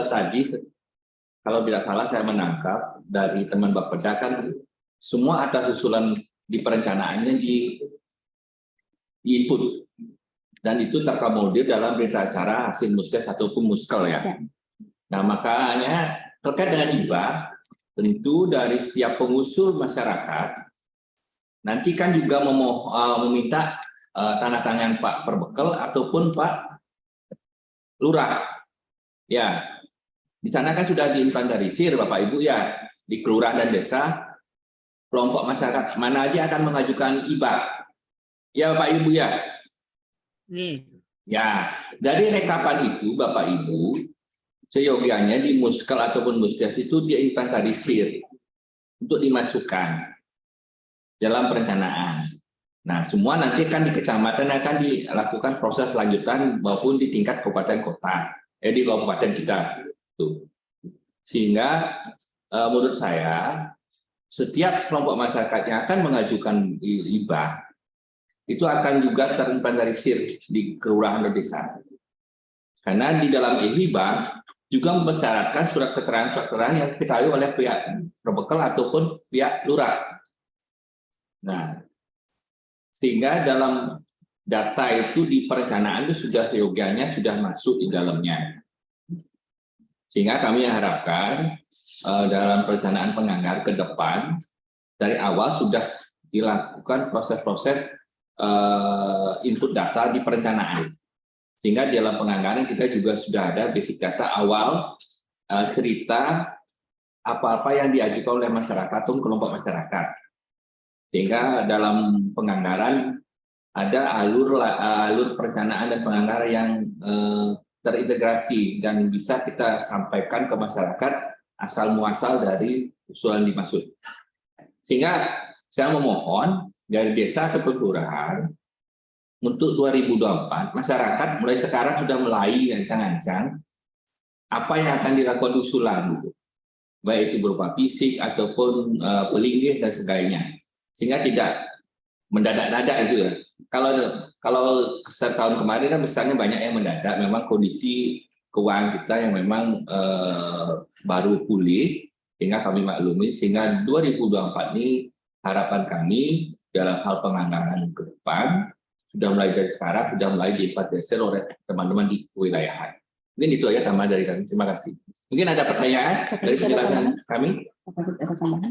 tadi kalau tidak salah saya menangkap dari teman Bapeda kan semua atas usulan di perencanaannya di input. Dan itu terakomodir dalam berita acara hasil Musdes ataupun muskel ya. Nah makanya terkait dengan hibah, tentu dari setiap pengusul masyarakat, nanti kan juga meminta tanda tangan Pak Perbekel ataupun Pak Lurah. Ya, di sana kan sudah diinventarisir Bapak Ibu ya, di kelurahan dan desa, kelompok masyarakat mana aja akan mengajukan hibah. Ya Bapak Ibu ya. Ya, dari rekapan itu Bapak Ibu, seyogianya di muskel ataupun musdes itu diinventarisir untuk dimasukkan dalam perencanaan. Nah, semua nanti kan di kecamatan akan dilakukan proses lanjutan maupun di tingkat kabupaten kota, di kabupaten kita. Sehingga menurut saya setiap kelompok masyarakat yang akan mengajukan hibah itu akan juga terinventarisir di kelurahan dan desa. Karena di dalam hibah juga mempersyaratkan surat keterangan yang diketahui oleh pihak Perbekel ataupun pihak lurah. Nah, sehingga dalam data itu di perencanaan itu sudah seyogianya sudah masuk di dalamnya. Sehingga kami harapkan dalam perencanaan penganggaran ke depan dari awal sudah dilakukan proses-proses input data di perencanaan, sehingga dalam penganggaran kita juga sudah ada basic data awal cerita apa-apa yang diajukan oleh masyarakat atau kelompok masyarakat, sehingga dalam penganggaran ada alur perencanaan dan penganggaran yang terintegrasi dan bisa kita sampaikan ke masyarakat asal muasal dari usulan dimaksud. Sehingga saya memohon dari desa ke kelurahan untuk 2024 masyarakat mulai sekarang sudah mulai ancang-ancang apa yang akan dilakukan usulan gitu. Baik itu berupa fisik ataupun pelinggih dan sebagainya. Sehingga tidak mendadak-dadak itu ya. Kalau tahun kemarin kan besarnya banyak yang mendadak. Memang kondisi keuangan kita yang memang baru pulih, sehingga kami maklumi. Sehingga 2024 ini harapan kami dalam hal penganggaran ke depan sudah mulai dari sekarang sudah mulai diimplementasi oleh teman-teman di kewilayahan. Mungkin itu aja tambahan dari kami. Terima kasih. Mungkin ada pertanyaan dari penjelasan kami. Ada tambahan?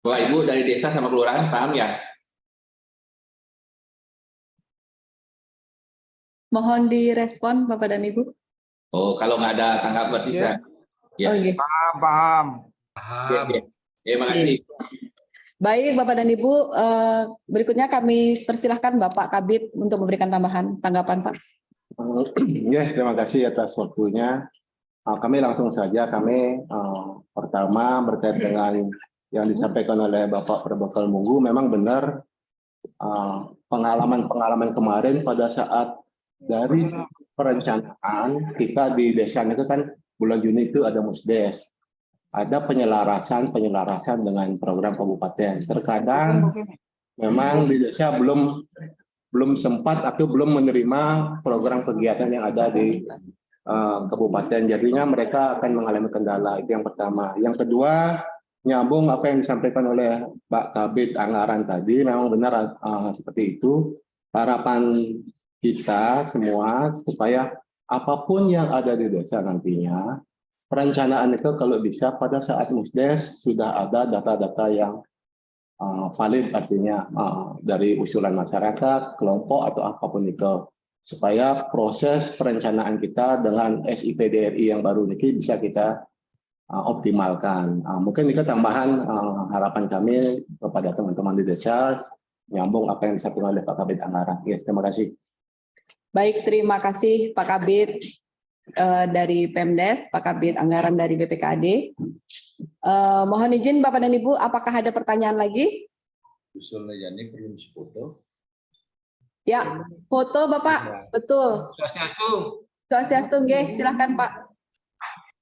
Bapak Ibu dari desa sama kelurahan paham ya? Mohon direspon Bapak dan Ibu. Oh, kalau nggak ada tanggapan bisa. Ya. Oh, iya. Paham. Terima kasih. Baik Bapak dan Ibu, berikutnya kami persilahkan Bapak Kabid untuk memberikan tambahan tanggapan Pak. Ya, terima kasih atas waktunya. Kami langsung saja, pertama berkait dengan yang disampaikan oleh Bapak Perbekal Munggu, memang benar pengalaman-pengalaman kemarin pada saat dari perencanaan kita di desa itu kan bulan Juni itu ada musdes, ada penyelarasan dengan program kabupaten. Terkadang memang di desa belum sempat atau belum menerima program kegiatan yang ada di kabupaten, jadinya mereka akan mengalami kendala. Itu yang pertama. Yang kedua, nyambung apa yang disampaikan oleh Pak Kabid anggaran tadi, memang benar seperti itu. Harapan kita semua supaya apapun yang ada di desa nantinya, perencanaan itu kalau bisa pada saat musdes sudah ada data-data yang valid, artinya dari usulan masyarakat, kelompok atau apapun itu, supaya proses perencanaan kita dengan SIPDRI yang baru ini bisa kita optimalkan. Mungkin itu tambahan harapan kami kepada teman-teman di desa, nyambung apa yang disampaikan oleh Pak Kabid anggaran. Ya, terima kasih. Baik, terima kasih Pak Kabid dari Pemdes, Pak Kabid anggaran dari BPKAD. Mohon izin Bapak dan Ibu, apakah ada pertanyaan lagi? Usulnya ini perlu foto. Ya, foto Bapak, betul. Swastiastu, nggih, silahkan Pak.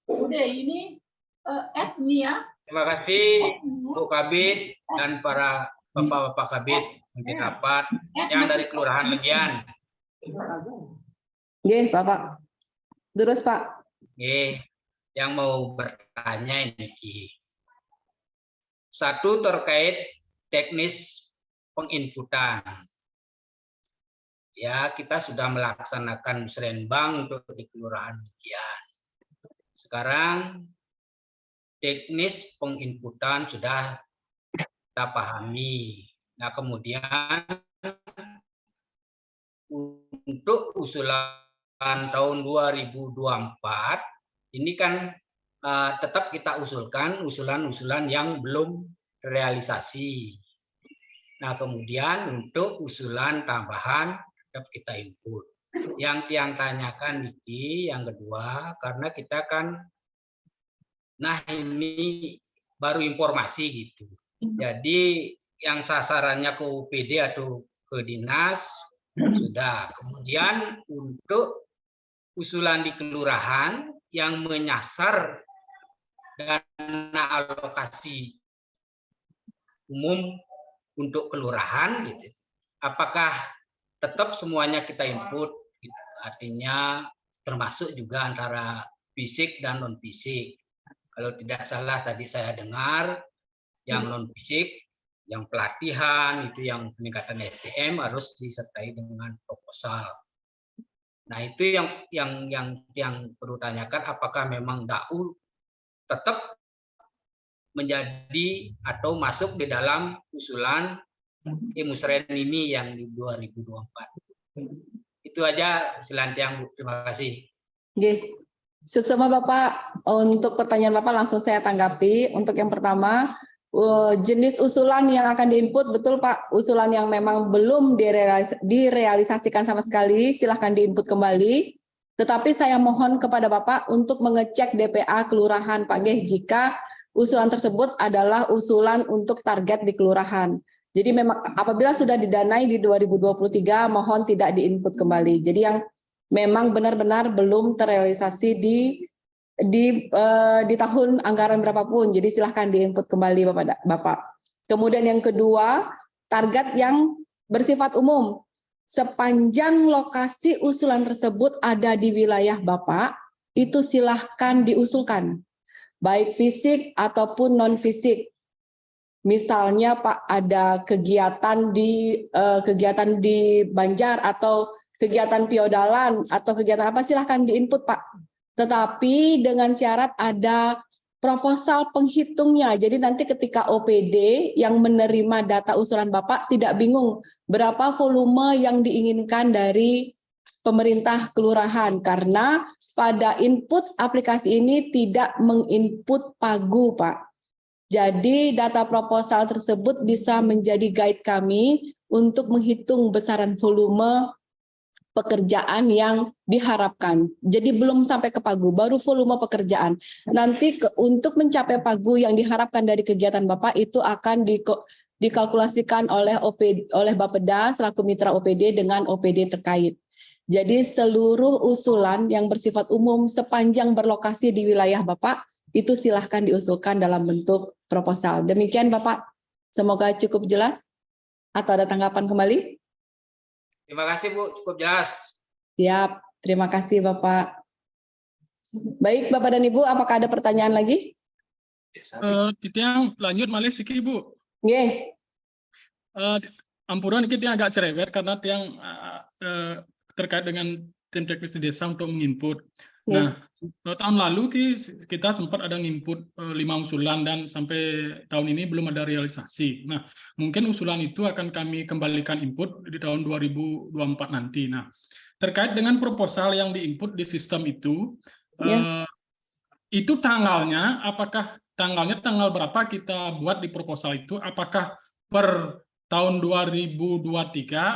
Udah ini ya. Terima kasih Bu Kabid dan para Bapak-Bapak Kabid mungkin rapat yang dari Kelurahan Legian. Nggih, Bapak. Terus Pak. Yang mau bertanya ini Ki. Satu terkait teknis penginputan. Ya, kita sudah melaksanakan musrenbang untuk di Kelurahan Legian. Sekarang teknis penginputan sudah kita pahami. Nah, kemudian untuk usulan tahun 2024 ini kan tetap kita usulkan usulan-usulan yang belum realisasi. Nah, kemudian untuk usulan tambahan tetap kita input. Yang tanyakan Niki, yang kedua, karena kita kan, nah ini baru informasi gitu. Jadi yang sasarannya ke UPD atau ke dinas sudah. Kemudian untuk usulan di kelurahan yang menyasar dana alokasi umum untuk kelurahan, gitu. Apakah tetap semuanya kita input? Gitu. Artinya termasuk juga antara fisik dan non fisik. Kalau tidak salah tadi saya dengar yang non fisik, yang pelatihan itu yang peningkatan SDM harus disertai dengan proposal. Nah, itu yang perlu tanyakan, apakah memang DAU tetap menjadi atau masuk di dalam usulan musren ini yang di 2024. Itu aja selantiang Bu. Terima kasih. Nggih. Suksema Bapak, untuk pertanyaan Bapak langsung saya tanggapi. Untuk yang pertama, jenis usulan yang akan diinput, betul Pak, usulan yang memang belum direalisasikan sama sekali, silahkan diinput kembali. Tetapi saya mohon kepada Bapak untuk mengecek DPA kelurahan Pak Nggih, jika usulan tersebut adalah usulan untuk target di kelurahan. Jadi memang apabila sudah didanai di 2023, mohon tidak diinput kembali. Jadi yang memang benar-benar belum terrealisasi di tahun anggaran berapapun. Jadi silahkan diinput kembali Bapak. Kemudian yang kedua, target yang bersifat umum. Sepanjang lokasi usulan tersebut ada di wilayah Bapak, itu silahkan diusulkan, baik fisik ataupun non-fisik. Misalnya Pak, ada kegiatan di Banjar atau kegiatan piodalan atau kegiatan apa, silahkan diinput Pak. Tetapi dengan syarat ada proposal penghitungnya. Jadi nanti ketika OPD yang menerima data usulan Bapak tidak bingung berapa volume yang diinginkan dari pemerintah kelurahan, karena pada input aplikasi ini tidak menginput pagu Pak. Jadi data proposal tersebut bisa menjadi guide kami untuk menghitung besaran volume pekerjaan yang diharapkan. Jadi belum sampai ke pagu, baru volume pekerjaan. Nanti untuk mencapai pagu yang diharapkan dari kegiatan Bapak itu akan dikalkulasikan oleh Bapeda selaku mitra OPD dengan OPD terkait. Jadi seluruh usulan yang bersifat umum sepanjang berlokasi di wilayah Bapak itu silahkan diusulkan dalam bentuk proposal. Demikian Bapak, semoga cukup jelas. Atau ada tanggapan kembali? Terima kasih Bu, cukup jelas. Siap, terima kasih Bapak. Baik Bapak dan Ibu, apakah ada pertanyaan lagi? Titiang lanjut malih siki Bu. Nggih. Ampuran kita agak cerewet karena tiang terkait dengan tim teknis di desa untuk menginput. Nah, tahun lalu kita sempat ada nginput 5 usulan dan sampai tahun ini belum ada realisasi. Nah, mungkin usulan itu akan kami kembalikan input di tahun 2024 nanti. Nah, terkait dengan proposal yang diinput di sistem itu tanggalnya, apakah tanggal berapa kita buat di proposal itu? Apakah per tahun 2023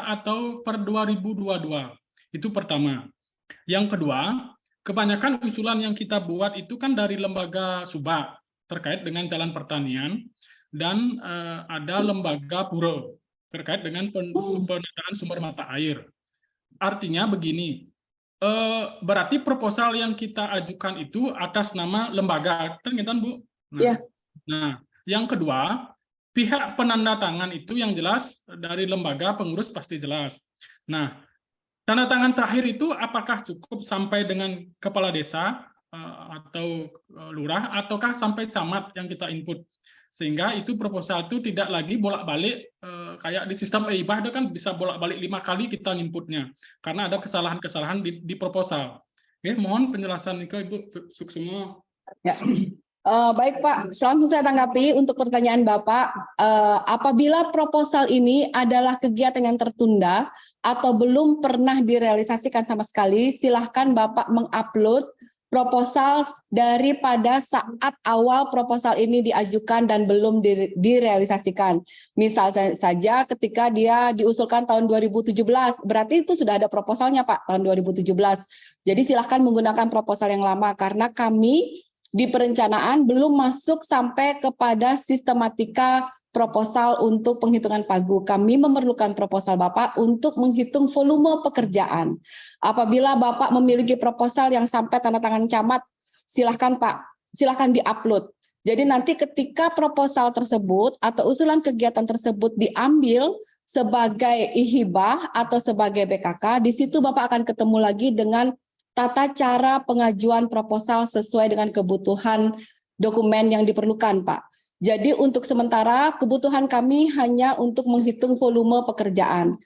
atau per 2022? Itu pertama. Yang kedua, kebanyakan usulan yang kita buat itu kan dari lembaga Subak terkait dengan jalan pertanian dan ada lembaga Pura terkait dengan penataan sumber mata air. Artinya begini, berarti proposal yang kita ajukan itu atas nama lembaga, kan gitu Bu? Nah, yang kedua, pihak penanda tangan itu yang jelas dari lembaga pengurus pasti jelas. Nah, tanda tangan terakhir itu apakah cukup sampai dengan kepala desa atau lurah ataukah sampai camat yang kita input, sehingga itu proposal itu tidak lagi bolak-balik kayak di sistem EIBA itu kan bisa bolak-balik 5 kali kita inputnya karena ada kesalahan-kesalahan di proposal. Oke, mohon penjelasan ke Ibu semua. Ya. Baik Pak, langsung saya tanggapi untuk pertanyaan Bapak. Apabila proposal ini adalah kegiatan yang tertunda atau belum pernah direalisasikan sama sekali, silahkan Bapak mengupload proposal daripada saat awal proposal ini diajukan dan belum direalisasikan. Misal saja ketika dia diusulkan tahun 2017, berarti itu sudah ada proposalnya Pak, tahun 2017. Jadi silahkan menggunakan proposal yang lama karena kami di perencanaan belum masuk sampai kepada sistematika proposal untuk penghitungan pagu. Kami memerlukan proposal Bapak untuk menghitung volume pekerjaan. Apabila Bapak memiliki proposal yang sampai tanda tangan camat, silahkan Pak, silahkan diupload. Jadi nanti ketika proposal tersebut atau usulan kegiatan tersebut diambil sebagai ihibah atau sebagai BKK, di situ Bapak akan ketemu lagi dengan tata cara pengajuan proposal sesuai dengan kebutuhan dokumen yang diperlukan, Pak. Jadi untuk sementara kebutuhan kami hanya untuk menghitung volume pekerjaan.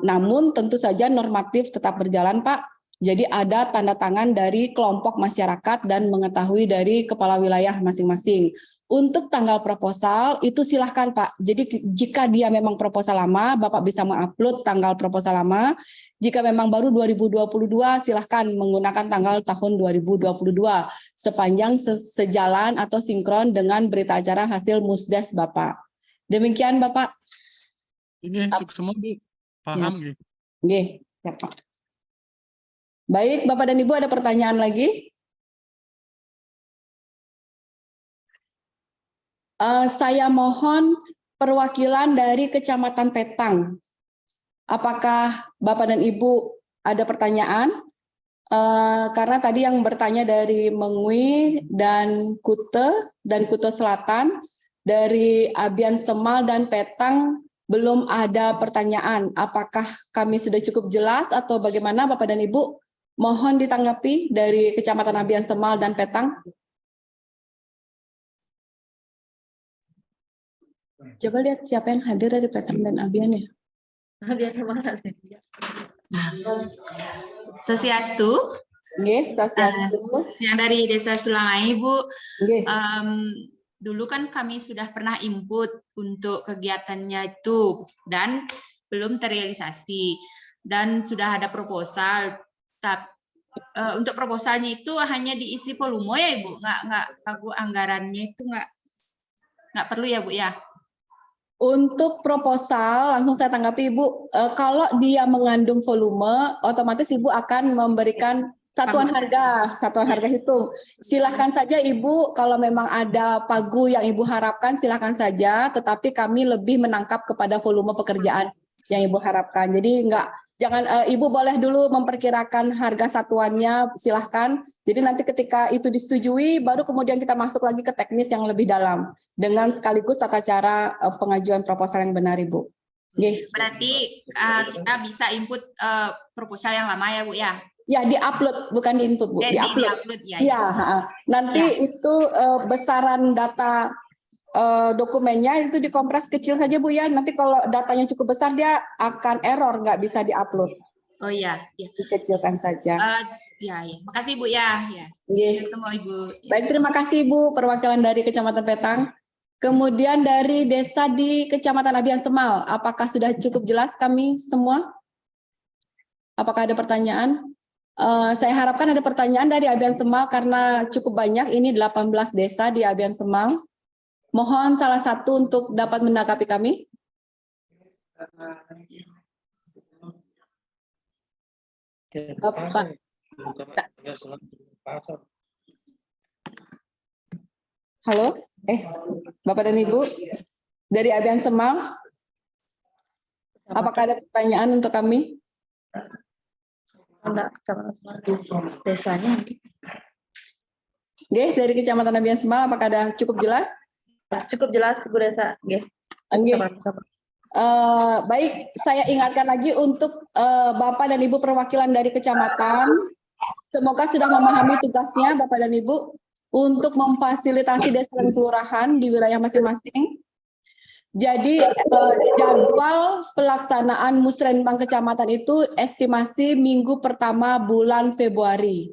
Namun tentu saja normatif tetap berjalan, Pak. Jadi ada tanda tangan dari kelompok masyarakat dan mengetahui dari kepala wilayah masing-masing. Untuk tanggal proposal itu silahkan Pak. Jadi jika dia memang proposal lama, Bapak bisa mengupload tanggal proposal lama. Jika memang baru 2022, silahkan menggunakan tanggal tahun 2022. Sepanjang sejalan atau sinkron dengan berita acara hasil musdes Bapak. Demikian Bapak. Ini semua Bu. Paham gitu. Nggih, ya Pak. Baik, Bapak dan Ibu ada pertanyaan lagi? Saya mohon perwakilan dari Kecamatan Petang. Apakah Bapak dan Ibu ada pertanyaan? Karena tadi yang bertanya dari Mengui dan Kute Selatan, dari Abian Semal dan Petang belum ada pertanyaan. Apakah kami sudah cukup jelas atau bagaimana Bapak dan Ibu? Mohon ditanggapi dari Kecamatan Abian Semal dan Petang. Coba lihat siapa yang hadir dari Petang dan Abian ya. Sosiastu, Nggih, Swastiastu. yang dari Desa Sulangai, Bu. Nggih. Dulu kan kami sudah pernah input untuk kegiatannya itu dan belum terrealisasi dan sudah ada proposal. Untuk proposalnya itu hanya diisi volume ya Ibu, nggak pagu anggarannya itu nggak perlu ya Bu ya. Untuk proposal langsung saya tanggapi Ibu. Kalau dia mengandung volume, otomatis Ibu akan memberikan satuan harga hitung. Silahkan saja Ibu, kalau memang ada pagu yang Ibu harapkan silahkan saja, tetapi kami lebih menangkap kepada volume pekerjaan yang Ibu harapkan. Jadi jangan Ibu boleh dulu memperkirakan harga satuannya, silahkan. Jadi nanti ketika itu disetujui, baru kemudian kita masuk lagi ke teknis yang lebih dalam dengan sekaligus tata cara pengajuan proposal yang benar Ibu. Nggih. Berarti kita bisa input proposal yang lama ya Bu ya. Ya, di-upload, bukan di-input, Bu. Di-upload. Ya. Ya, nanti itu besaran data dokumennya itu dikompres kecil saja, Bu ya. Nanti kalau datanya cukup besar, dia akan error, nggak bisa di-upload. Oh iya. Dikecilkan saja. Ya. Makasih Bu ya. Nggih. Semua Ibu. Baik, terima kasih Bu, perwakilan dari Kecamatan Petang. Kemudian dari desa di Kecamatan Abian Semal, apakah sudah cukup jelas kami semua? Apakah ada pertanyaan? Saya harapkan ada pertanyaan dari Abian Semal karena cukup banyak, ini 18 desa di Abian Semal. Mohon salah satu untuk dapat menanggapi kami. Halo, Bapak dan Ibu dari Abian Semal, apakah ada pertanyaan untuk kami? Desanya. Nggih, dari Kecamatan Abian Semal, apakah ada cukup jelas? Cukup jelas, Bu Desa. Nggih. Baik, saya ingatkan lagi untuk Bapak dan Ibu perwakilan dari kecamatan, semoga sudah memahami tugasnya Bapak dan Ibu untuk memfasilitasi desa dan kelurahan di wilayah masing-masing. Jadi jadwal pelaksanaan Musrenbang Kecamatan itu estimasi minggu pertama bulan Februari.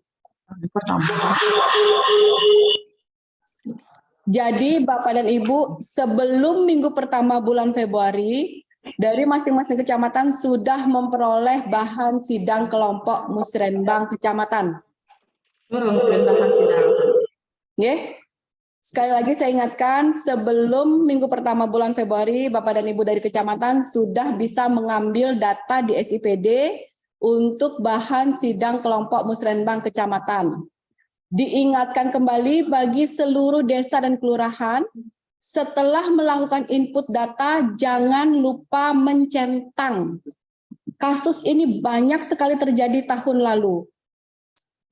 Jadi Bapak dan Ibu sebelum minggu pertama bulan Februari dari masing-masing kecamatan sudah memperoleh bahan sidang kelompok Musrenbang Kecamatan. Nggih. Sekali lagi saya ingatkan, sebelum minggu pertama bulan Februari, Bapak dan Ibu dari kecamatan sudah bisa mengambil data di SIPD untuk bahan sidang kelompok Musrenbang Kecamatan. Diingatkan kembali bagi seluruh desa dan kelurahan, setelah melakukan input data, jangan lupa mencentang. Kasus ini banyak sekali terjadi tahun lalu.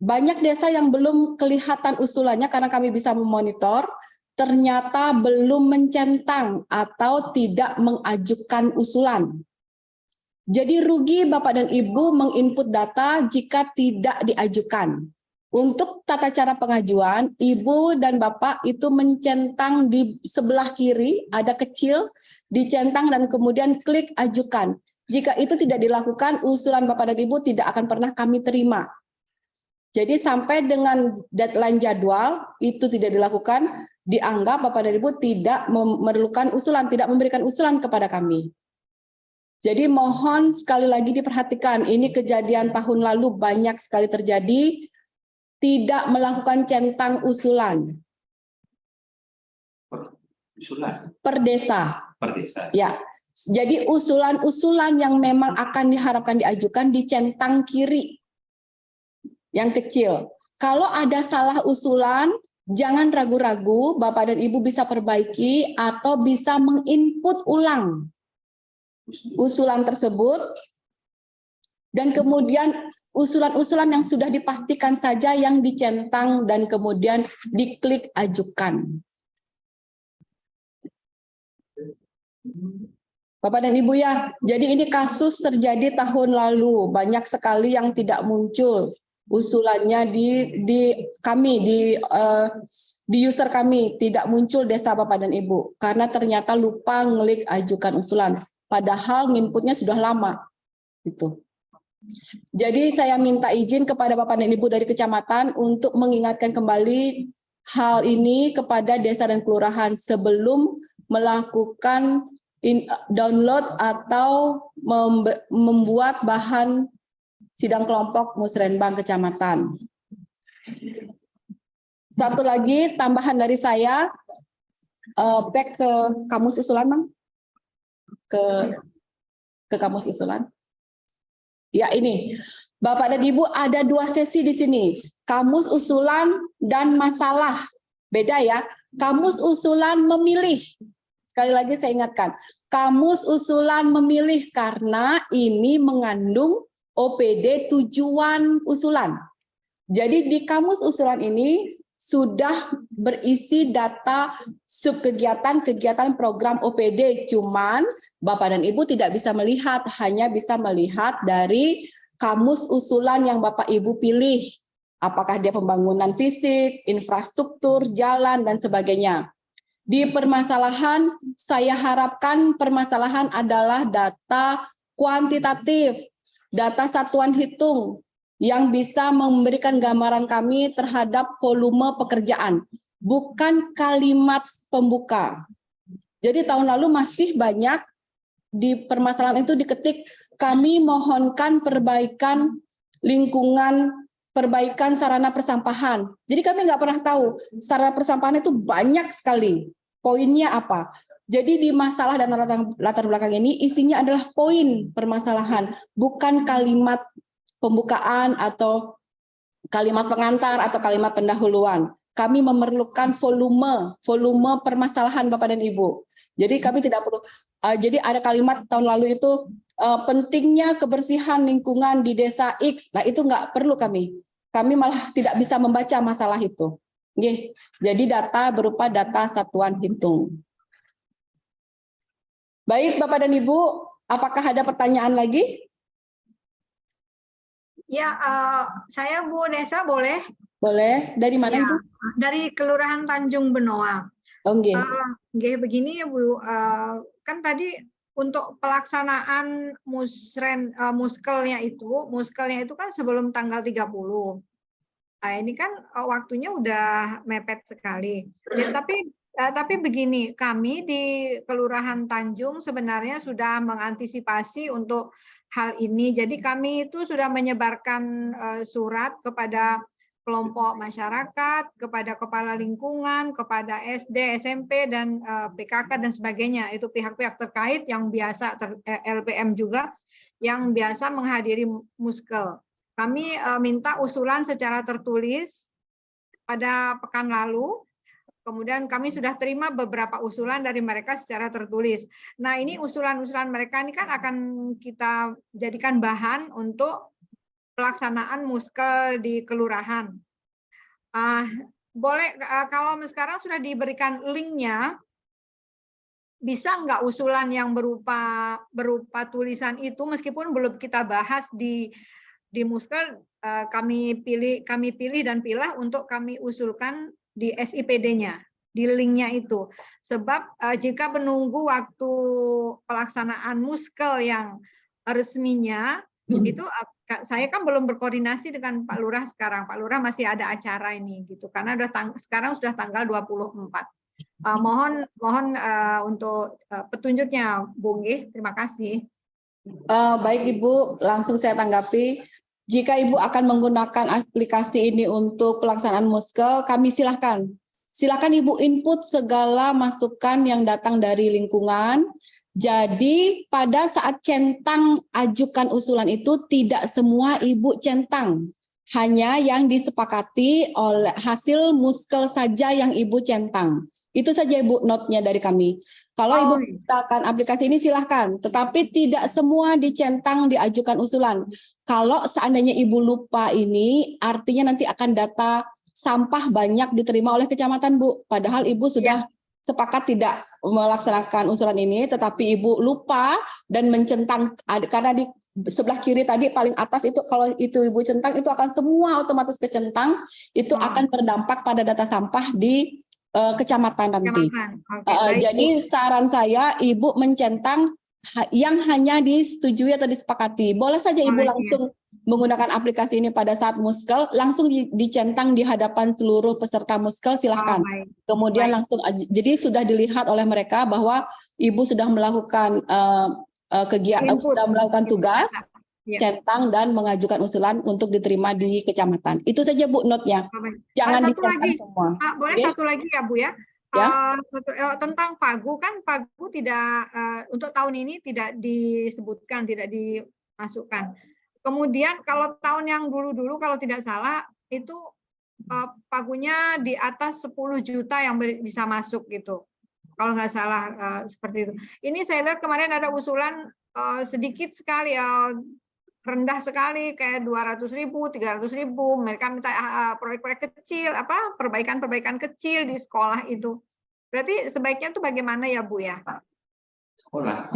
Banyak desa yang belum kelihatan usulannya karena kami bisa memonitor, ternyata belum mencentang atau tidak mengajukan usulan. Jadi rugi Bapak dan Ibu menginput data jika tidak diajukan. Untuk tata cara pengajuan, Ibu dan Bapak itu mencentang di sebelah kiri, ada kecil, dicentang dan kemudian klik ajukan. Jika itu tidak dilakukan, usulan Bapak dan Ibu tidak akan pernah kami terima. Jadi sampai dengan deadline jadwal itu tidak dilakukan, dianggap Bapak dan Ibu tidak memerlukan usulan, tidak memberikan usulan kepada kami. Jadi mohon sekali lagi diperhatikan, ini kejadian tahun lalu banyak sekali terjadi, tidak melakukan centang usulan. Usulan? Per desa. Per desa. Ya, jadi usulan-usulan yang memang akan diharapkan diajukan dicentang kiri. Yang kecil. Kalau ada salah usulan, jangan ragu-ragu, Bapak dan Ibu bisa perbaiki atau bisa menginput ulang usulan tersebut, dan kemudian usulan-usulan yang sudah dipastikan saja yang dicentang dan kemudian diklik ajukan. Bapak dan Ibu ya, jadi ini kasus terjadi tahun lalu, banyak sekali yang tidak muncul usulannya di user kami, tidak muncul desa Bapak dan Ibu karena ternyata lupa ngeklik ajukan usulan, padahal inputnya sudah lama gitu. Jadi saya minta izin kepada Bapak dan Ibu dari kecamatan untuk mengingatkan kembali hal ini kepada desa dan kelurahan sebelum melakukan download atau membuat bahan sidang kelompok musrenbang kecamatan. Satu lagi tambahan dari saya, back ke kamus usulan, Bang. Ke kamus usulan. Ya ini, Bapak dan Ibu ada 2 sesi di sini, kamus usulan dan masalah. Beda ya, kamus usulan memilih. Sekali lagi saya ingatkan, kamus usulan memilih karena ini mengandung OPD tujuan usulan. Jadi di kamus usulan ini sudah berisi data subkegiatan program OPD, cuman Bapak dan Ibu tidak bisa melihat, hanya bisa melihat dari kamus usulan yang Bapak Ibu pilih. Apakah dia pembangunan fisik, infrastruktur, jalan, dan sebagainya. Di permasalahan, saya harapkan permasalahan adalah data kuantitatif, data satuan hitung yang bisa memberikan gambaran kami terhadap volume pekerjaan, bukan kalimat pembuka. Jadi tahun lalu masih banyak di permasalahan itu diketik, kami mohonkan perbaikan lingkungan, perbaikan sarana persampahan. Jadi kami nggak pernah tahu sarana persampahan itu banyak sekali. Poinnya apa? Jadi di masalah dan latar belakang ini isinya adalah poin permasalahan, bukan kalimat pembukaan atau kalimat pengantar atau kalimat pendahuluan. Kami memerlukan volume permasalahan Bapak dan Ibu. Jadi kami tidak perlu. Jadi ada kalimat tahun lalu itu pentingnya kebersihan lingkungan di desa X. Nah itu nggak perlu kami. Kami malah tidak bisa membaca masalah itu. Jadi data berupa data satuan hitung. Baik Bapak dan Ibu, apakah ada pertanyaan lagi? Ya, saya Bu Nesa boleh? Boleh. Dari mana Ya, Ibu? dari Kelurahan Tanjung Benoa. Oke. Begini ya Bu, kan tadi untuk pelaksanaan muskelnya itu kan sebelum tanggal 30. Nah, ini kan waktunya udah mepet sekali. Ya, tapi begini, kami di Kelurahan Tanjung sebenarnya sudah mengantisipasi untuk hal ini. Jadi kami itu sudah menyebarkan surat kepada kelompok masyarakat, kepada kepala lingkungan, kepada SD, SMP, dan PKK dan sebagainya. Itu pihak-pihak terkait yang biasa, LPM juga, yang biasa menghadiri muskel. Kami minta usulan secara tertulis pada pekan lalu, kemudian kami sudah terima beberapa usulan dari mereka secara tertulis. Nah ini usulan-usulan mereka ini kan akan kita jadikan bahan untuk pelaksanaan muskel di kelurahan. Boleh kalau sekarang sudah diberikan linknya, bisa nggak usulan yang berupa tulisan itu meskipun belum kita bahas di muskel, kami pilih dan pilah untuk kami usulkan di SIPD-nya, di linknya itu. Sebab jika menunggu waktu pelaksanaan muskel yang resminya, itu saya kan belum berkoordinasi dengan Pak Lurah sekarang. Pak Lurah masih ada acara ini gitu, karena sekarang sudah tanggal 24. Mohon untuk petunjuknya, Bung. Terima kasih. Baik Ibu, langsung saya tanggapi. Jika Ibu akan menggunakan aplikasi ini untuk pelaksanaan muskel, kami silahkan. Silakan Ibu input segala masukan yang datang dari lingkungan. Jadi pada saat centang ajukan usulan itu tidak semua Ibu centang. Hanya yang disepakati oleh hasil muskel saja yang Ibu centang. Itu saja Ibu note-nya dari kami. Kalau Ibu menggunakan aplikasi ini silahkan, tetapi tidak semua dicentang diajukan usulan. Kalau seandainya Ibu lupa ini, artinya nanti akan data sampah banyak diterima oleh kecamatan, Bu. Padahal Ibu sudah sepakat tidak melaksanakan usulan ini, tetapi Ibu lupa dan mencentang, karena di sebelah kiri tadi paling atas itu, kalau itu Ibu centang, itu akan semua otomatis kecentang, itu akan berdampak pada data sampah di kecamatan nanti. Jadi saran saya Ibu mencentang yang hanya disetujui atau disepakati. Boleh saja Ibu langsung menggunakan aplikasi ini pada saat muskel, langsung dicentang di hadapan seluruh peserta muskel, silahkan. Kemudian langsung, jadi sudah dilihat oleh mereka bahwa Ibu sudah melakukan kegiatan, sudah melakukan tugas, centang dan mengajukan usulan untuk diterima di kecamatan. Itu saja Bu note-nya. Jangan dicentang semua. Boleh satu lagi ya Bu ya. Tentang pagu, kan pagu tidak untuk tahun ini tidak disebutkan, tidak dimasukkan. Kemudian kalau tahun yang dulu-dulu kalau tidak salah itu pagunya di atas 10 juta yang bisa masuk gitu. Kalau nggak salah seperti itu. Ini saya lihat kemarin ada usulan sedikit sekali, rendah sekali, kayak 200.000, 300.000. Mereka minta proyek-proyek kecil, perbaikan-perbaikan kecil di sekolah itu. Berarti sebaiknya itu bagaimana ya Bu ya? Sekolah.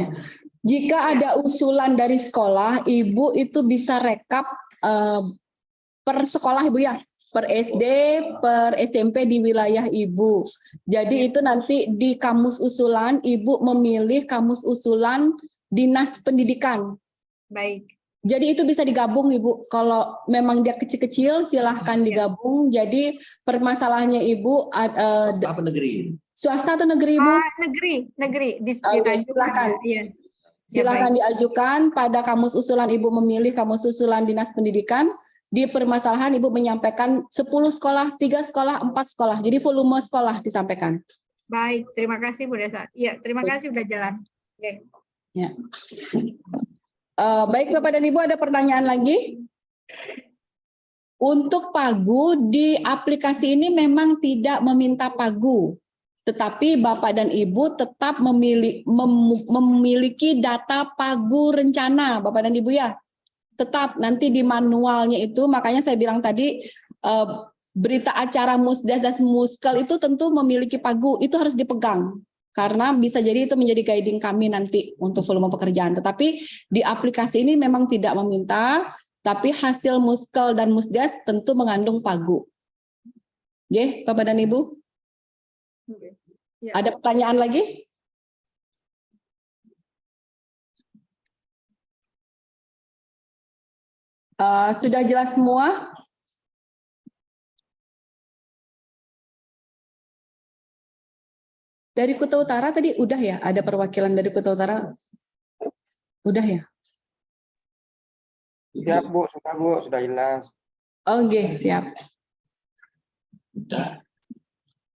Jika ada usulan dari sekolah, Ibu itu bisa rekap per sekolah Ibu ya, per SD, per SMP di wilayah Ibu. Jadi itu nanti di kamus usulan, Ibu memilih kamus usulan Dinas Pendidikan. Baik. Jadi itu bisa digabung Ibu. Kalau memang dia kecil-kecil, silahkan digabung. Jadi permasalahannya Ibu Swasta apa negeri? Swasta atau negeri Ibu? Negeri. Silahkan. Silahkan diajukan pada kamus usulan Ibu memilih kamus usulan Dinas Pendidikan. Di permasalahan Ibu menyampaikan 10 sekolah, 3 sekolah, 4 sekolah. Jadi volume sekolah disampaikan. Baik, terima kasih Bu Desa. Iya, terima kasih sudah jelas. Oke. Ya. Baik Bapak dan Ibu, ada pertanyaan lagi? Untuk pagu di aplikasi ini memang tidak meminta pagu, tetapi Bapak dan Ibu tetap memiliki data pagu rencana, Bapak dan Ibu ya. Tetap nanti di manualnya itu, makanya saya bilang tadi berita acara Musdes dan Muskel itu tentu memiliki pagu, itu harus dipegang. Karena bisa jadi itu menjadi guiding kami nanti untuk volume pekerjaan. Tetapi di aplikasi ini memang tidak meminta, tapi hasil Muskel dan Musdes tentu mengandung pagu. Oke, Bapak dan Ibu? Ada pertanyaan lagi? Sudah jelas semua? Dari Kuta Utara tadi udah ya? Ada perwakilan dari Kuta Utara? Udah ya? Siap Bu, sudah jelas. Oke, siap.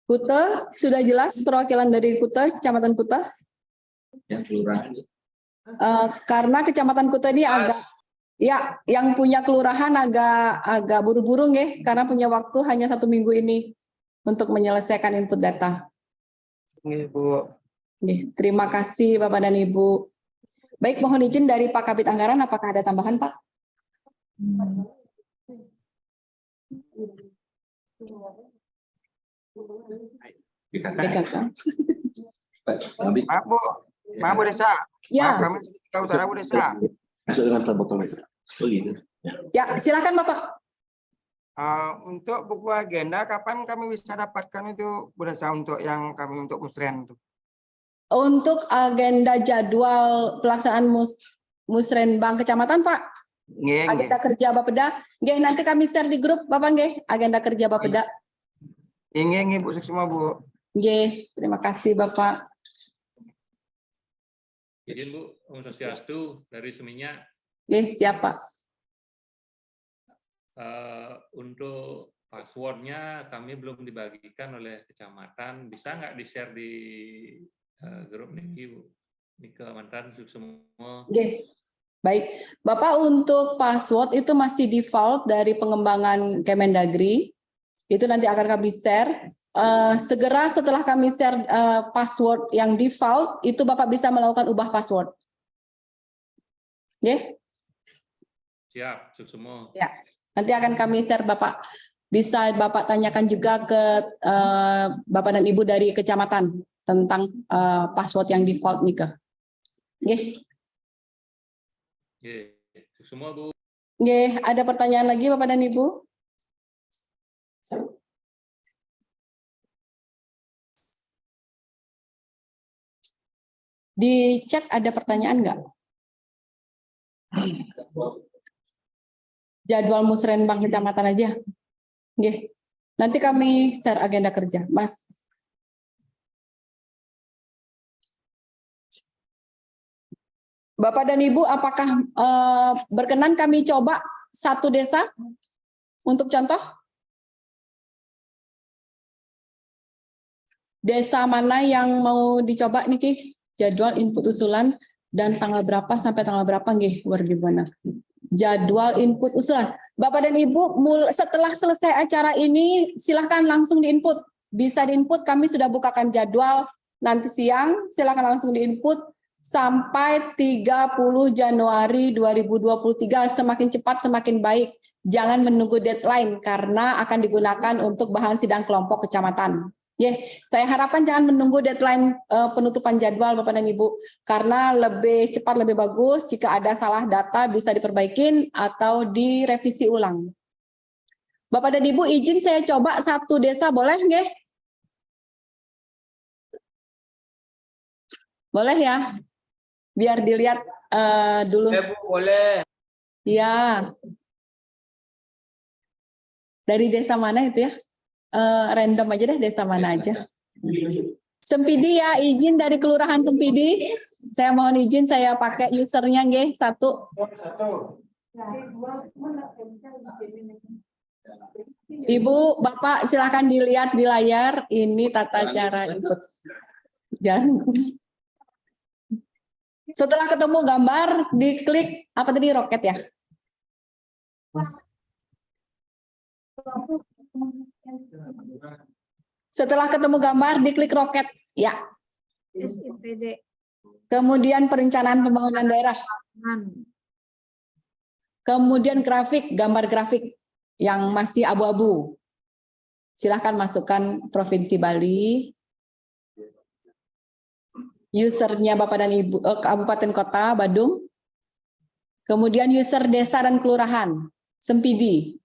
Kuta, sudah jelas perwakilan dari Kuta, Kecamatan Kuta? Yang kelurahan. Karena Kecamatan Kuta ini agak, ya, yang punya kelurahan agak buru-buru nggih, karena punya waktu hanya 1 minggu ini untuk menyelesaikan input data. Bu. Terima kasih Bapak dan Ibu. Baik, mohon izin dari Pak Kabid Anggaran, apakah ada tambahan Pak? Dikatakan. Maaf Bu Desa. Ya. Maaf, kami Kuta Utara Bu Desa. Masuk dengan protokol. Oh gitu. Ya, silakan Bapak. Untuk buku agenda, kapan kami bisa dapatkan itu Bu Desa untuk yang kami untuk musren itu? Untuk agenda jadwal pelaksanaan Musrenbang Kecamatan Pak, agenda kerja Bapeda, nanti kami share di grup Bapak agenda kerja Bapeda. Ingin Bu semua Bu. Terima kasih Bapak. Izin Bu, Om Swastiastu dari Seminyak. Siap Pak. Untuk passwordnya kami belum dibagikan oleh kecamatan. Bisa nggak di-share di grup Niki Bu? Nike Mantan semua. Baik, Bapak untuk password itu masih default dari pengembangan Kemendagri. Itu nanti akan kami share. Segera setelah kami share password yang default, itu Bapak bisa melakukan ubah password. Siap, semua. Ya. Nanti akan kami share Bapak. Bisa Bapak tanyakan juga ke Bapak dan Ibu dari kecamatan tentang password yang default nih, Kak. Nggih. Semua Bu. Nggih, ada pertanyaan lagi Bapak dan Ibu? Di chat ada pertanyaan nggak? Jadwal musrenbang kecamatan aja. Nggih. Nanti kami share agenda kerja, Mas. Bapak dan Ibu, apakah berkenan kami coba satu desa untuk contoh? Desa mana yang mau dicoba niki? Jadwal input usulan dan tanggal berapa sampai tanggal berapa nggih? Gimana? Jadwal input usulan. Bapak dan Ibu, setelah selesai acara ini silahkan langsung diinput. Bisa diinput, kami sudah bukakan jadwal nanti siang, silahkan langsung diinput sampai 30 Januari 2023. Semakin cepat semakin baik. Jangan menunggu deadline karena akan digunakan untuk bahan sidang kelompok kecamatan. Saya harapkan jangan menunggu deadline penutupan jadwal Bapak dan Ibu, karena lebih cepat lebih bagus. Jika ada salah data bisa diperbaikin atau direvisi ulang. Bapak dan Ibu, izin saya coba satu desa, boleh nggih? Boleh ya? Biar dilihat dulu. Boleh. Ya. Dari desa mana itu ya? Random aja deh, desa mana aja. Sempidi ya, izin dari Kelurahan Sempidi. Saya mohon izin, saya pakai usernya nggih, satu. Ibu, Bapak silakan dilihat di layar. Ini tata cara input. Setelah ketemu gambar, diklik apa tadi, roket ya? Setelah ketemu gambar, diklik roket. Ya. SIPD. Kemudian perencanaan pembangunan daerah. Kemudian grafik, gambar grafik yang masih abu-abu. Silahkan masukkan Provinsi Bali. Usernya Bapak dan Ibu, Kabupaten Kota, Badung. Kemudian user desa dan kelurahan, Sempidi.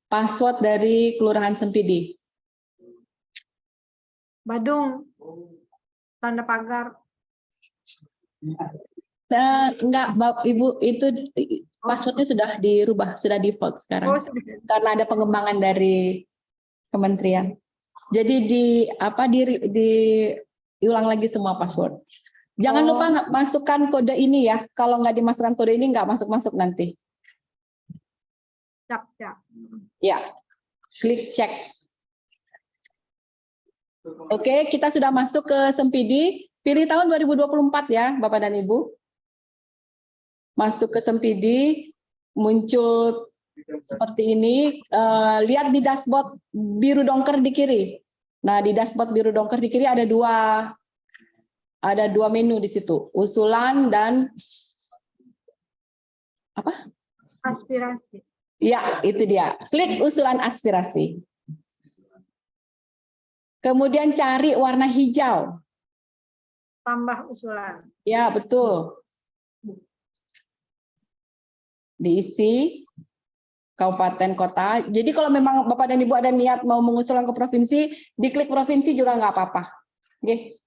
Password dari Kelurahan Sempidi. Badung. Tanda pagar. Enggak, Ibu, itu passwordnya sudah dirubah, sudah default sekarang. Karena ada pengembangan dari kementerian. Jadi diulang lagi semua password. Jangan lupa masukkan kode ini ya. Kalau nggak dimasukkan kode ini nggak masuk nanti. Cap. Ya, klik cek. Oke, kita sudah masuk ke Sempidi. Pilih tahun 2024 ya, Bapak dan Ibu. Masuk ke Sempidi, muncul seperti ini. Lihat di dashboard biru dongker di kiri. Nah, di dashboard biru dongker di kiri ada dua menu di situ, usulan dan apa? Aspirasi. Ya, itu dia. Klik usulan aspirasi. Kemudian cari warna hijau. Tambah usulan. Ya, betul. Diisi kabupaten kota. Jadi kalau memang Bapak dan Ibu ada niat mau mengusulkan ke provinsi, diklik provinsi juga nggak apa-apa. Oke.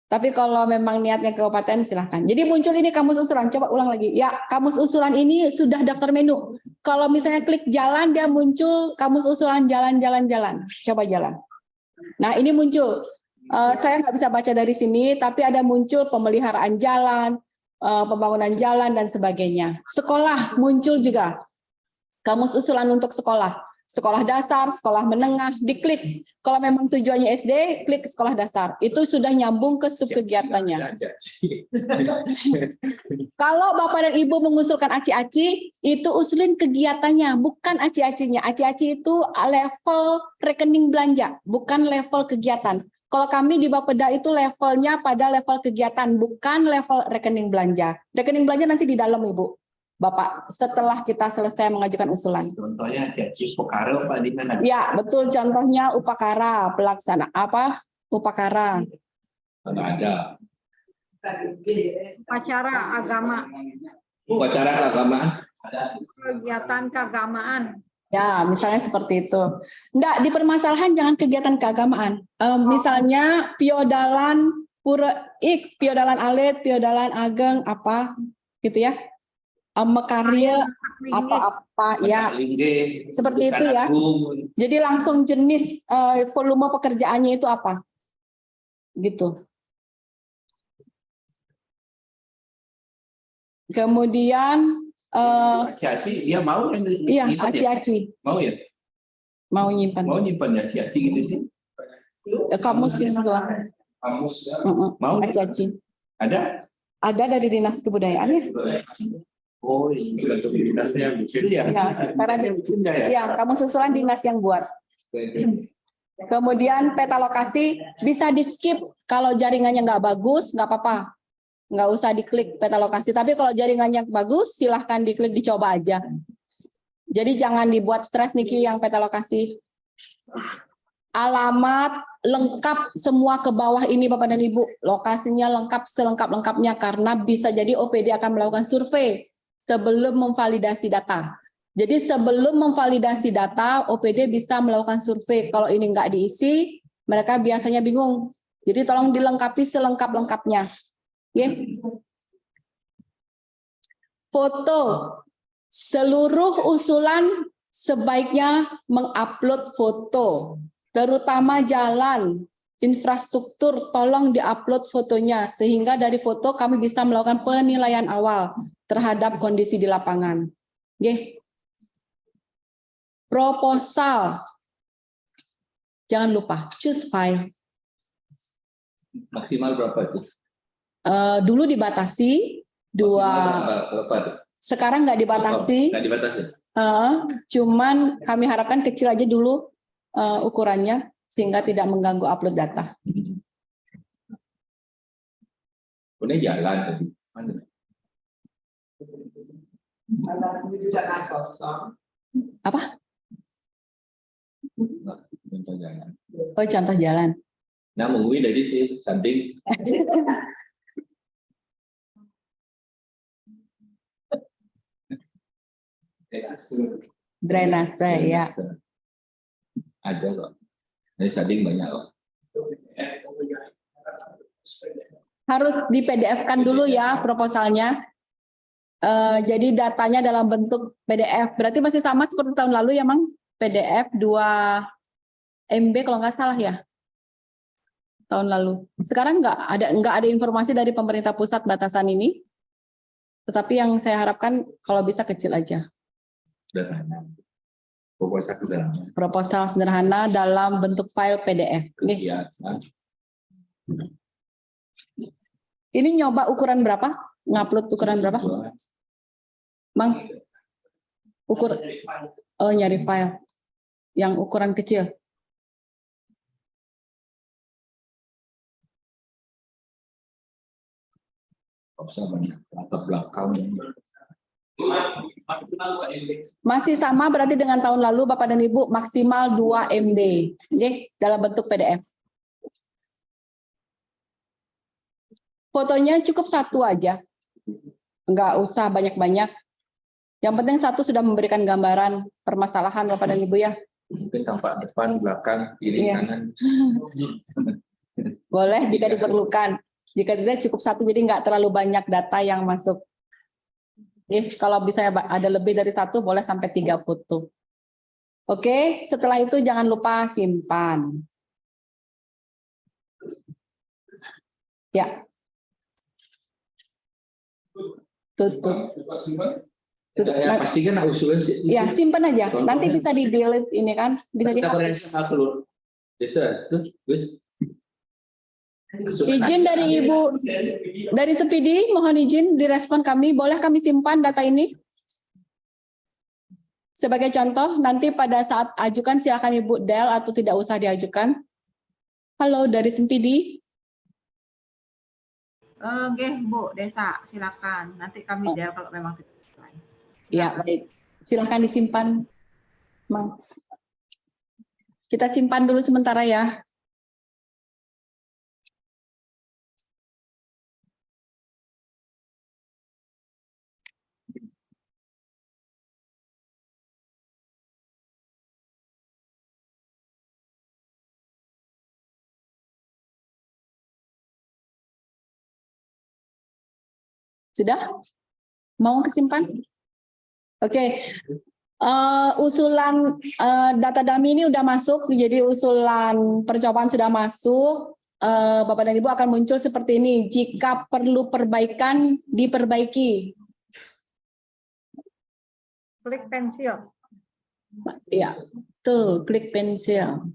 Tapi kalau memang niatnya ke kabupaten silahkan. Jadi muncul ini kamus usulan. Coba ulang lagi. Ya, kamus usulan ini sudah daftar menu. Kalau misalnya klik jalan, dia muncul kamus usulan jalan. Coba jalan. Nah, ini muncul. Saya nggak bisa baca dari sini, tapi ada muncul pemeliharaan jalan, pembangunan jalan, dan sebagainya. Sekolah muncul juga. Kamus usulan untuk sekolah. Sekolah dasar, sekolah menengah, diklik. Kalau memang tujuannya SD, klik sekolah dasar. Itu sudah nyambung ke subkegiatannya. Kalau Bapak dan Ibu mengusulkan aci-aci, itu usulin kegiatannya, bukan aci-acinya. Aci-aci itu level rekening belanja, bukan level kegiatan. Kalau kami di Bapeda itu levelnya pada level kegiatan, bukan level rekening belanja. Rekening belanja nanti di dalam, Ibu. Bapak, setelah kita selesai mengajukan usulan. Contohnya Ciaci Pokaro Pak di mana? Ya, betul, contohnya upakara, pelaksana apa? Upakara. Nggak ada. Upacara agama, Upacara keagamaan? kegiatan keagamaan. Ya, misalnya seperti itu. Enggak, di permasalahan jangan kegiatan keagamaan. Misalnya Piodalan Pura X, Piodalan Alit, Piodalan Ageng, apa gitu ya. Mekarya apa-apa ya. Lingge, Seperti itu ya. Jadi langsung jenis volume pekerjaannya itu apa? Gitu. Kemudian Ciaci, dia mau yang iya, nyimpan ya? aci-aci. Mau ya? Mau nyimpan. Mau nyimpan ya Ciaci gitu sih? Kamus setelah. Kamus. Mau aci-aci. Ada? Ada dari Dinas Kebudayaan ya. Oh, ini dinasnya bikin ya? Ya, karena ya, kamu susulan dinas yang buat. Kemudian peta lokasi bisa di skip kalau jaringannya nggak bagus, nggak apa-apa, nggak usah diklik peta lokasi. Tapi kalau jaringannya bagus, silahkan diklik, dicoba aja. Jadi jangan dibuat stres Niki yang peta lokasi. Alamat lengkap semua ke bawah ini Bapak dan Ibu, lokasinya lengkap selengkap-lengkapnya karena bisa jadi OPD akan melakukan survei sebelum memvalidasi data. Jadi sebelum memvalidasi data, OPD bisa melakukan survei. Kalau ini nggak diisi, mereka biasanya bingung. Jadi tolong dilengkapi selengkap-lengkapnya. Oke. Foto. Seluruh usulan sebaiknya mengupload foto. Terutama jalan, infrastruktur, tolong diupload fotonya. Sehingga dari foto kami bisa melakukan penilaian awal terhadap kondisi di lapangan. Oke. Proposal. Jangan lupa, choose file. Maksimal berapa itu? Dulu dibatasi Berapa? Sekarang nggak dibatasi. Nggak dibatasi. Cuman kami harapkan kecil aja dulu ukurannya sehingga tidak mengganggu upload data. Ini jalan tadi. Mana? Apa? Contoh jalan. Oh, contoh jalan. Nah, mengui dari si Sanding. Drainase, ya. Ada kok. Dari Sanding banyak kok. Harus di PDF-kan dulu ya proposalnya. Jadi datanya dalam bentuk PDF. Berarti masih sama seperti tahun lalu ya, Mang? PDF 2 MB kalau nggak salah ya. Tahun lalu. Sekarang nggak ada informasi dari pemerintah pusat batasan ini. Tetapi yang saya harapkan kalau bisa kecil aja. Sederhana. Proposal sederhana. Proposal sederhana dalam bentuk file PDF. Biasa. Ini nyoba ukuran berapa? Ngupload ukuran berapa? Mang? Nyari file. Yang ukuran kecil. Latar belakang. Masih sama berarti dengan tahun lalu Bapak dan Ibu, maksimal 2 MB. Dalam bentuk PDF. Fotonya cukup 1 aja. Nggak usah banyak-banyak. Yang penting 1 sudah memberikan gambaran permasalahan Bapak dan Ibu ya. Mungkin tampak depan, belakang, kiri, kanan. Boleh jika diperlukan. Jika tidak cukup 1, jadi nggak terlalu banyak data yang masuk. Kalau bisa ada lebih dari 1, boleh sampai 3 foto. Oke, setelah itu jangan lupa simpan. Ya. Tutup. Ya, pastikan usulan sih. Ya, simpan aja. Nanti bisa di-delete ini kan, bisa dihapus. Izin dari Ibu, dari Sepidi, mohon izin direspon kami. Boleh kami simpan data ini? Sebagai contoh, nanti pada saat ajukan silakan Ibu del atau tidak usah diajukan. Halo, dari Sepidi. Oke, Bu Desa, silakan. Nanti kami del kalau memang tidak sesuai. Ya, baik. Silahkan disimpan, Mang. Kita simpan dulu sementara ya. Sudah? Mau kesimpan? Oke. Usulan data dummy ini udah masuk, jadi usulan percobaan sudah masuk. Bapak dan Ibu akan muncul seperti ini. Jika perlu perbaikan, diperbaiki. Klik pensil. Ya, tuh, klik pensil.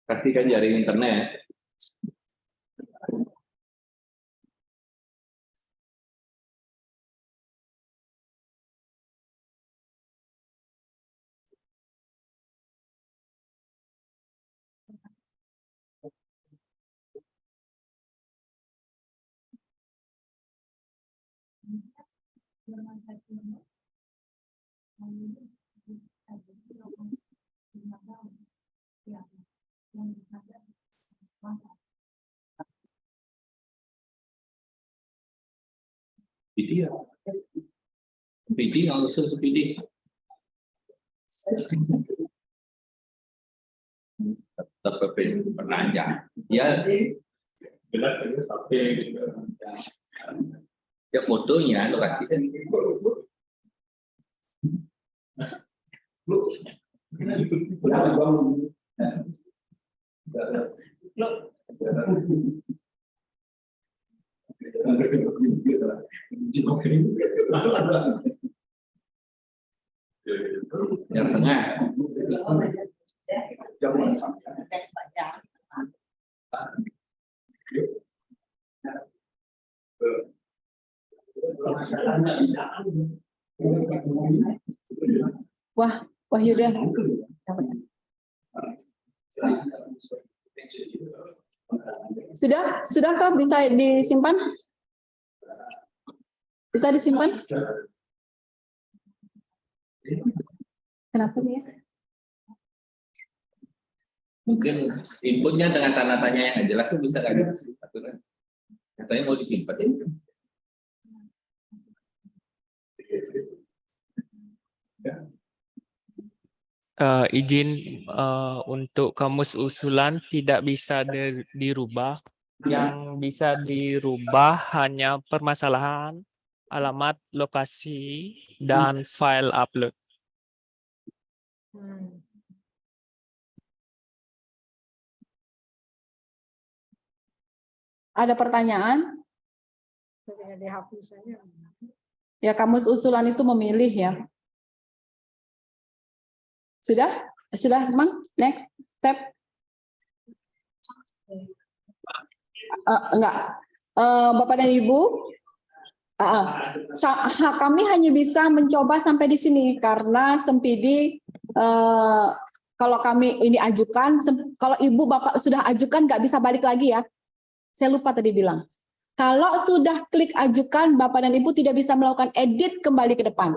Pastikan jaring internet. Speedy ya. Speedy nggak usah speedy. Tetap penanya. Ya. Ya fotonya lokasi kan. Yang tengah. Wah, Wahyuda. Sudahkah bisa disimpan? Bisa disimpan? Kenapa nih? Mungkin inputnya dengan tanda tanya yang jelas itu bisa nggak jelas? Katanya mau disimpan. Izin untuk kamus usulan tidak bisa dirubah. Yang bisa dirubah hanya permasalahan, alamat, lokasi, dan file upload. Ada pertanyaan? Ya, kamus usulan itu memilih ya. Sudah? Sudah, Mang? Next step. Enggak. Bapak dan Ibu, kami hanya bisa mencoba sampai di sini karena Sempidi kalau kami ini ajukan, kalau Ibu Bapak sudah ajukan nggak bisa balik lagi ya. Saya lupa tadi bilang. Kalau sudah klik ajukan, Bapak dan Ibu tidak bisa melakukan edit kembali ke depan.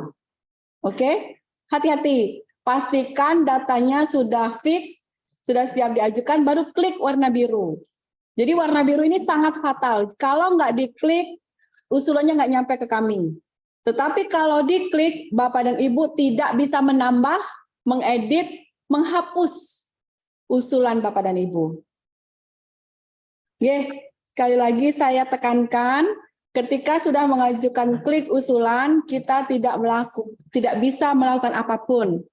Oke? Hati-hati. Pastikan datanya sudah fix, sudah siap diajukan, baru klik warna biru. Jadi warna biru ini sangat fatal. Kalau nggak diklik, usulannya nggak nyampe ke kami. Tetapi kalau diklik, Bapak dan Ibu tidak bisa menambah, mengedit, menghapus usulan Bapak dan Ibu. Oke, sekali lagi saya tekankan, ketika sudah mengajukan klik usulan, kita tidak bisa melakukan apapun.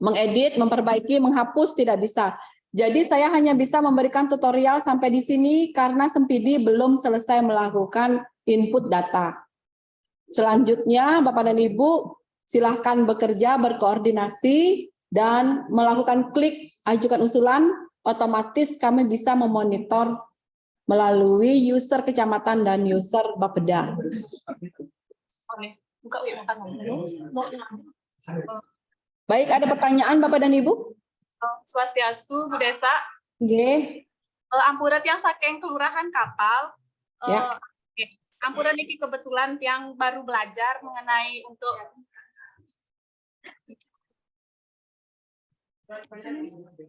Mengedit, memperbaiki, menghapus tidak bisa. Jadi saya hanya bisa memberikan tutorial sampai di sini karena Sempidi belum selesai melakukan input data. Selanjutnya Bapak dan Ibu silahkan bekerja, berkoordinasi, dan melakukan klik ajukan usulan, otomatis kami bisa memonitor melalui user kecamatan dan user Bapeda. Baik, ada pertanyaan Bapak dan Ibu? Swastiastu, Bu Desa. Nggih. Ampurat yang saking kelurahan Kapal. Ya. Ampurat niki kebetulan yang baru belajar mengenai untuk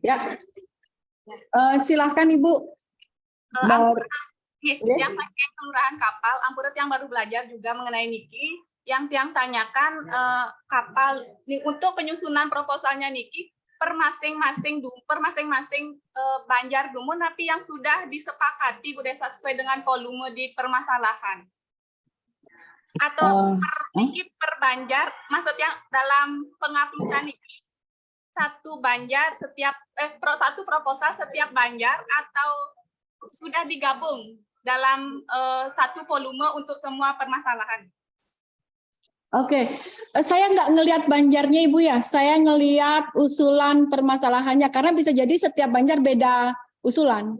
Ya. Silahkan Ibu. yang saking kelurahan Kapal, ampurat yang baru belajar juga mengenai niki, yang tiang tanyakan kapal untuk penyusunan proposalnya niki per masing-masing Banjar Dumun, tapi yang sudah disepakati Bu Desa sesuai dengan volume di permasalahan. Atau per Banjar, maksudnya dalam pengaplutan niki satu Banjar setiap satu proposal setiap Banjar, atau sudah digabung dalam satu volume untuk semua permasalahan. Oke, saya nggak ngelihat Banjarnya Ibu ya, saya ngelihat usulan permasalahannya, karena bisa jadi setiap Banjar beda usulan.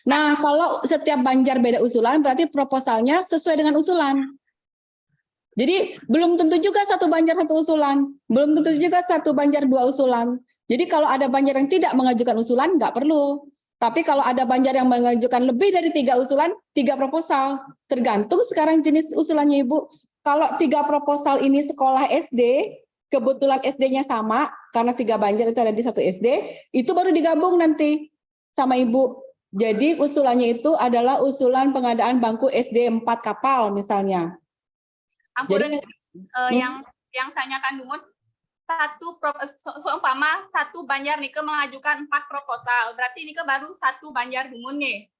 Nah, kalau setiap Banjar beda usulan, berarti proposalnya sesuai dengan usulan. Jadi belum tentu juga satu Banjar satu usulan, belum tentu juga satu Banjar dua usulan. Jadi kalau ada Banjar yang tidak mengajukan usulan, nggak perlu. Tapi kalau ada Banjar yang mengajukan lebih dari 3 usulan, 3 proposal. Tergantung sekarang jenis usulannya Ibu. Kalau 3 proposal ini sekolah SD, kebetulan SD-nya sama, karena 3 Banjar itu ada di satu SD, itu baru digabung nanti sama Ibu. Jadi usulannya itu adalah usulan pengadaan bangku SD 4 Kapal misalnya. Ampuran yang tanyakan Dumun, seumpama satu Banjar nike mengajukan 4 proposal, berarti nike baru satu Banjar Dumun nih.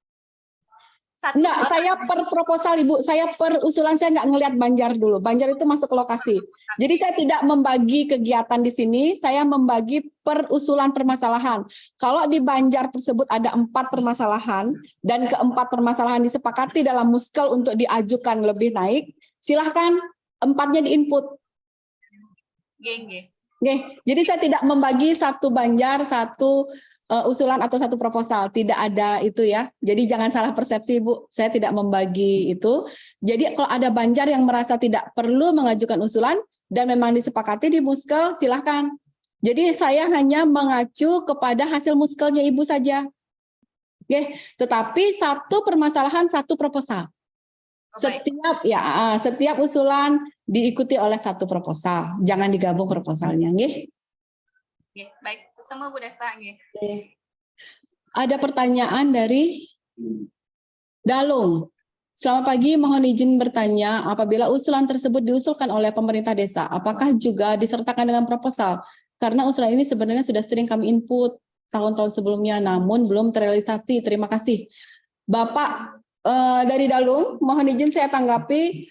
Enggak, saya per proposal Ibu, saya per usulan, saya nggak ngelihat Banjar dulu. Banjar itu masuk ke lokasi. Jadi saya tidak membagi kegiatan di sini, saya membagi per usulan permasalahan. Kalau di Banjar tersebut ada 4 permasalahan, dan keempat permasalahan disepakati dalam muskel untuk diajukan lebih naik, silahkan 4-nya diinput. Jadi saya tidak membagi satu Banjar, satu usulan atau satu proposal, tidak ada itu ya. Jadi jangan salah persepsi Bu, saya tidak membagi itu. Jadi kalau ada Banjar yang merasa tidak perlu mengajukan usulan dan memang disepakati di muskel, silahkan. Jadi saya hanya mengacu kepada hasil muskelnya Ibu saja. Tetapi satu permasalahan satu proposal. Setiap usulan diikuti oleh satu proposal, jangan digabung proposalnya, nggih. Baik, semua Bu Desa, nggih. Ada pertanyaan dari Dalung. Selamat pagi, mohon izin bertanya, apabila usulan tersebut diusulkan oleh pemerintah desa, apakah juga disertakan dengan proposal? Karena usulan ini sebenarnya sudah sering kami input tahun-tahun sebelumnya, namun belum terrealisasi. Terima kasih. Bapak dari Dalung, mohon izin saya tanggapi,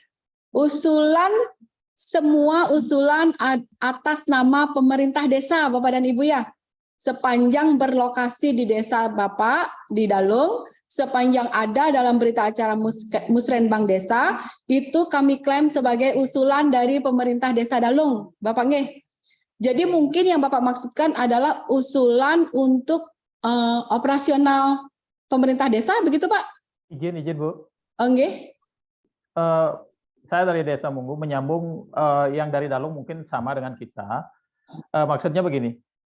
semua usulan atas nama pemerintah desa, Bapak dan Ibu ya. Sepanjang berlokasi di desa Bapak, di Dalung, sepanjang ada dalam berita acara Musrenbang Desa, itu kami klaim sebagai usulan dari pemerintah desa Dalung, Bapak nggih. Jadi mungkin yang Bapak maksudkan adalah usulan untuk operasional pemerintah desa, begitu Pak? Izin Bu. Nggih. Saya dari Desa Munggu menyambung yang dari Dalung mungkin sama dengan kita. Maksudnya begini,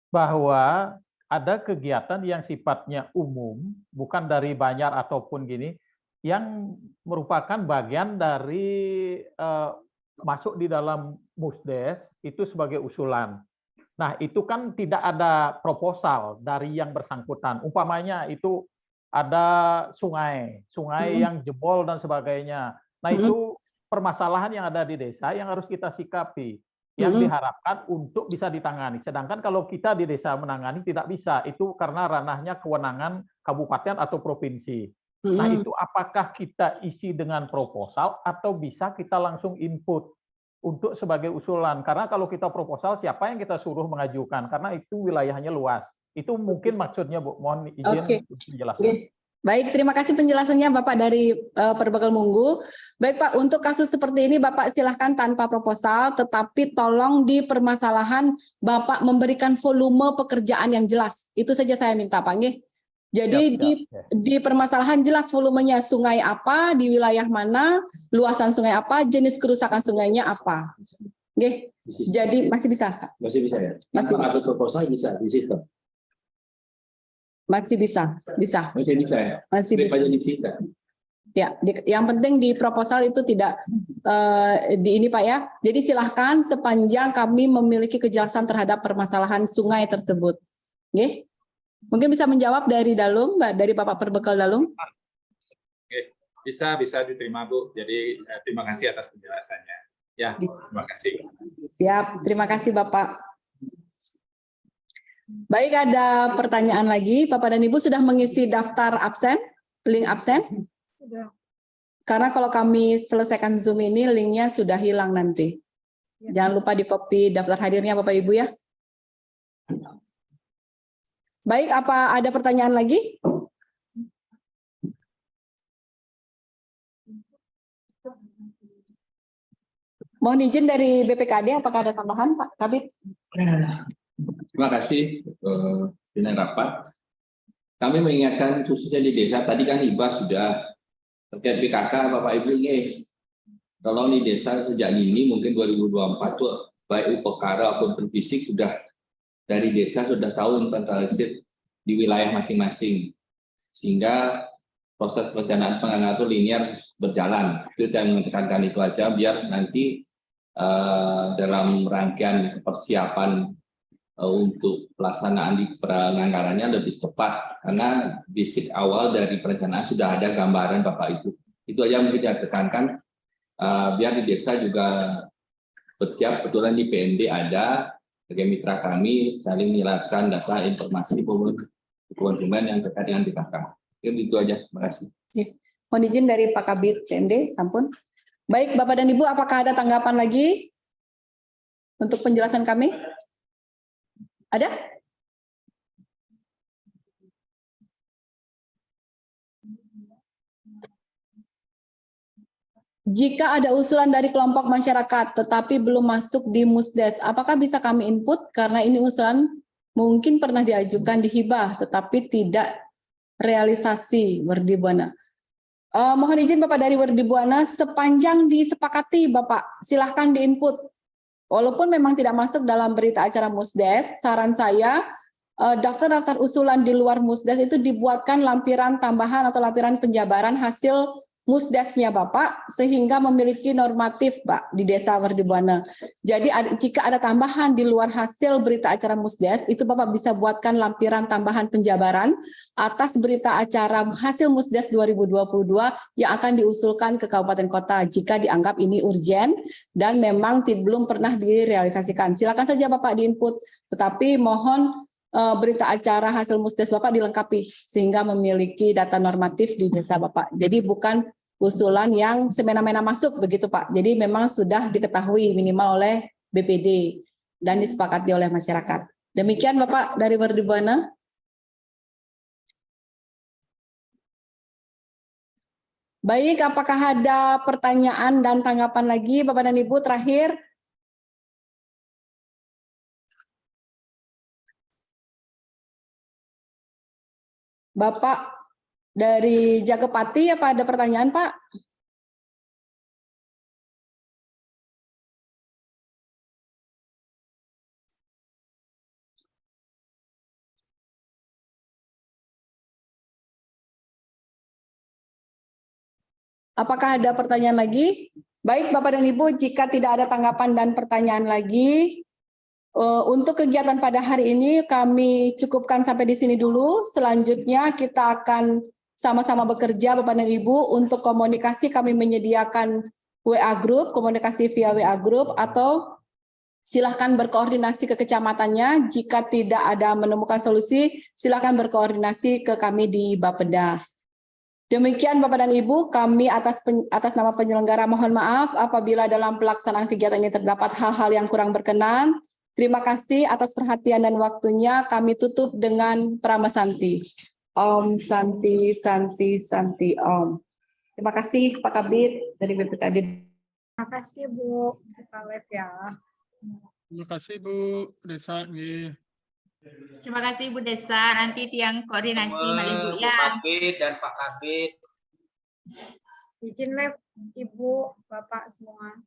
bahwa ada kegiatan yang sifatnya umum, bukan dari Banjar ataupun gini, yang merupakan bagian dari masuk di dalam Musdes itu sebagai usulan. Nah, itu kan tidak ada proposal dari yang bersangkutan. Umpamanya itu ada sungai yang jebol dan sebagainya. Nah, itu permasalahan yang ada di desa yang harus kita sikapi, yang diharapkan untuk bisa ditangani. Sedangkan kalau kita di desa menangani tidak bisa, itu karena ranahnya kewenangan kabupaten atau provinsi. Nah, itu apakah kita isi dengan proposal atau bisa kita langsung input untuk sebagai usulan? Karena kalau kita proposal, siapa yang kita suruh mengajukan? Karena itu wilayahnya luas. Itu mungkin maksudnya, Bu. Mohon izin penjelasan. Baik, terima kasih penjelasannya Bapak dari Perbagal Munggu. Baik Pak, untuk kasus seperti ini Bapak silahkan tanpa proposal, tetapi tolong di permasalahan Bapak memberikan volume pekerjaan yang jelas. Itu saja saya minta Pak. Nggih. Jadi di permasalahan jelas volumenya, sungai apa, di wilayah mana, luasan sungai apa, jenis kerusakan sungainya apa. Nggih. Jadi masih bisa Kak? Masih bisa ya? Masih bisa. Proposal bisa di sistem. Masih bisa. Masih bisa ya? Masih bisa. Daripada disisa. Ya, yang penting di proposal itu tidak di ini Pak ya. Jadi silahkan sepanjang kami memiliki kejelasan terhadap permasalahan sungai tersebut. Oke? Mungkin bisa menjawab dari Dalung, Mbak, dari Bapak Perbekal Dalung. Oke, bisa diterima Bu. Jadi terima kasih atas penjelasannya. Ya, terima kasih. Siap, terima kasih Bapak. Baik, ada pertanyaan lagi. Bapak dan Ibu sudah mengisi daftar absen, link absen? Sudah. Karena kalau kami selesaikan Zoom ini, linknya sudah hilang nanti. Jangan lupa di-copy daftar hadirnya Bapak Ibu ya. Baik, apa ada pertanyaan lagi? Mohon izin dari BPKD, apakah ada tambahan Pak Kabit? Terima kasih pimpinan rapat. Kami mengingatkan khususnya di desa, tadi kan Iba sudah terkait PKK, Bapak Ibu ini. Kalau di desa sejak dini mungkin 2024 tuh baik UPKR maupun fisik sudah dari desa sudah tahu inventarisir di wilayah masing-masing. Sehingga proses perencanaan pengenalan itu linear berjalan. Itu yang menekankan itu aja biar nanti dalam rangkaian persiapan untuk pelaksanaan di penanggalannya lebih cepat karena basic awal dari perencanaan sudah ada gambaran Bapak Ibu. Itu aja mungkin yang tekankan biar di desa juga bersiap. Kebetulan di PMD ada sebagai mitra kami saling menjelaskan data informasi konsumen yang terkait dengan PKK. Itu aja. Terima kasih. Mohon izin dari Pak Kabit PMD, sampun. Baik, Bapak dan Ibu, apakah ada tanggapan lagi untuk penjelasan kami? Ada? Jika ada usulan dari kelompok masyarakat tetapi belum masuk di Musdes, apakah bisa kami input? Karena ini usulan mungkin pernah diajukan di hibah tetapi tidak realisasi Werdi Buana. Mohon izin Bapak dari Werdi Buana, sepanjang disepakati Bapak, silahkan diinput. Walaupun memang tidak masuk dalam berita acara Musdes, saran saya daftar-daftar usulan di luar Musdes itu dibuatkan lampiran tambahan atau lampiran penjabaran hasil Musdesnya Bapak, sehingga memiliki normatif Pak di Desa Werdi Buana. Jadi jika ada tambahan di luar hasil berita acara Musdes, itu Bapak bisa buatkan lampiran tambahan penjabaran atas berita acara hasil Musdes 2022 yang akan diusulkan ke Kabupaten Kota jika dianggap ini urgen dan memang belum pernah direalisasikan. Silakan saja Bapak diinput, tetapi mohon berita acara hasil Musdes Bapak dilengkapi sehingga memiliki data normatif di desa Bapak. Jadi bukan usulan yang semena-mena masuk begitu Pak. Jadi memang sudah diketahui minimal oleh BPD dan disepakati oleh masyarakat. Demikian Bapak dari Werdi Buana. Baik, apakah ada pertanyaan dan tanggapan lagi Bapak dan Ibu terakhir? Bapak dari Jagepati, apa ada pertanyaan, Pak? Apakah ada pertanyaan lagi? Baik, Bapak dan Ibu, jika tidak ada tanggapan dan pertanyaan lagi, untuk kegiatan pada hari ini kami cukupkan sampai di sini dulu. Selanjutnya kita akan sama-sama bekerja Bapak dan Ibu untuk komunikasi. Kami menyediakan WA Group, komunikasi via WA Group, atau silahkan berkoordinasi ke kecamatannya. Jika tidak ada menemukan solusi, silahkan berkoordinasi ke kami di Bapeda. Demikian Bapak dan Ibu, kami atas nama penyelenggara mohon maaf apabila dalam pelaksanaan kegiatan ini terdapat hal-hal yang kurang berkenan. Terima kasih atas perhatian dan waktunya. Kami tutup dengan Pramasanti. Om Santi Santi Santi Om. Terima kasih Pak Kabit dari BPKD. Terima kasih Bu, kita live ya. Terima kasih Bu Desa. Terima kasih Bu Desa. Nanti tiang koordinasi Malibu ya. Pak Kabit dan Pak Kabit. Izin live Ibu, Bapak semua.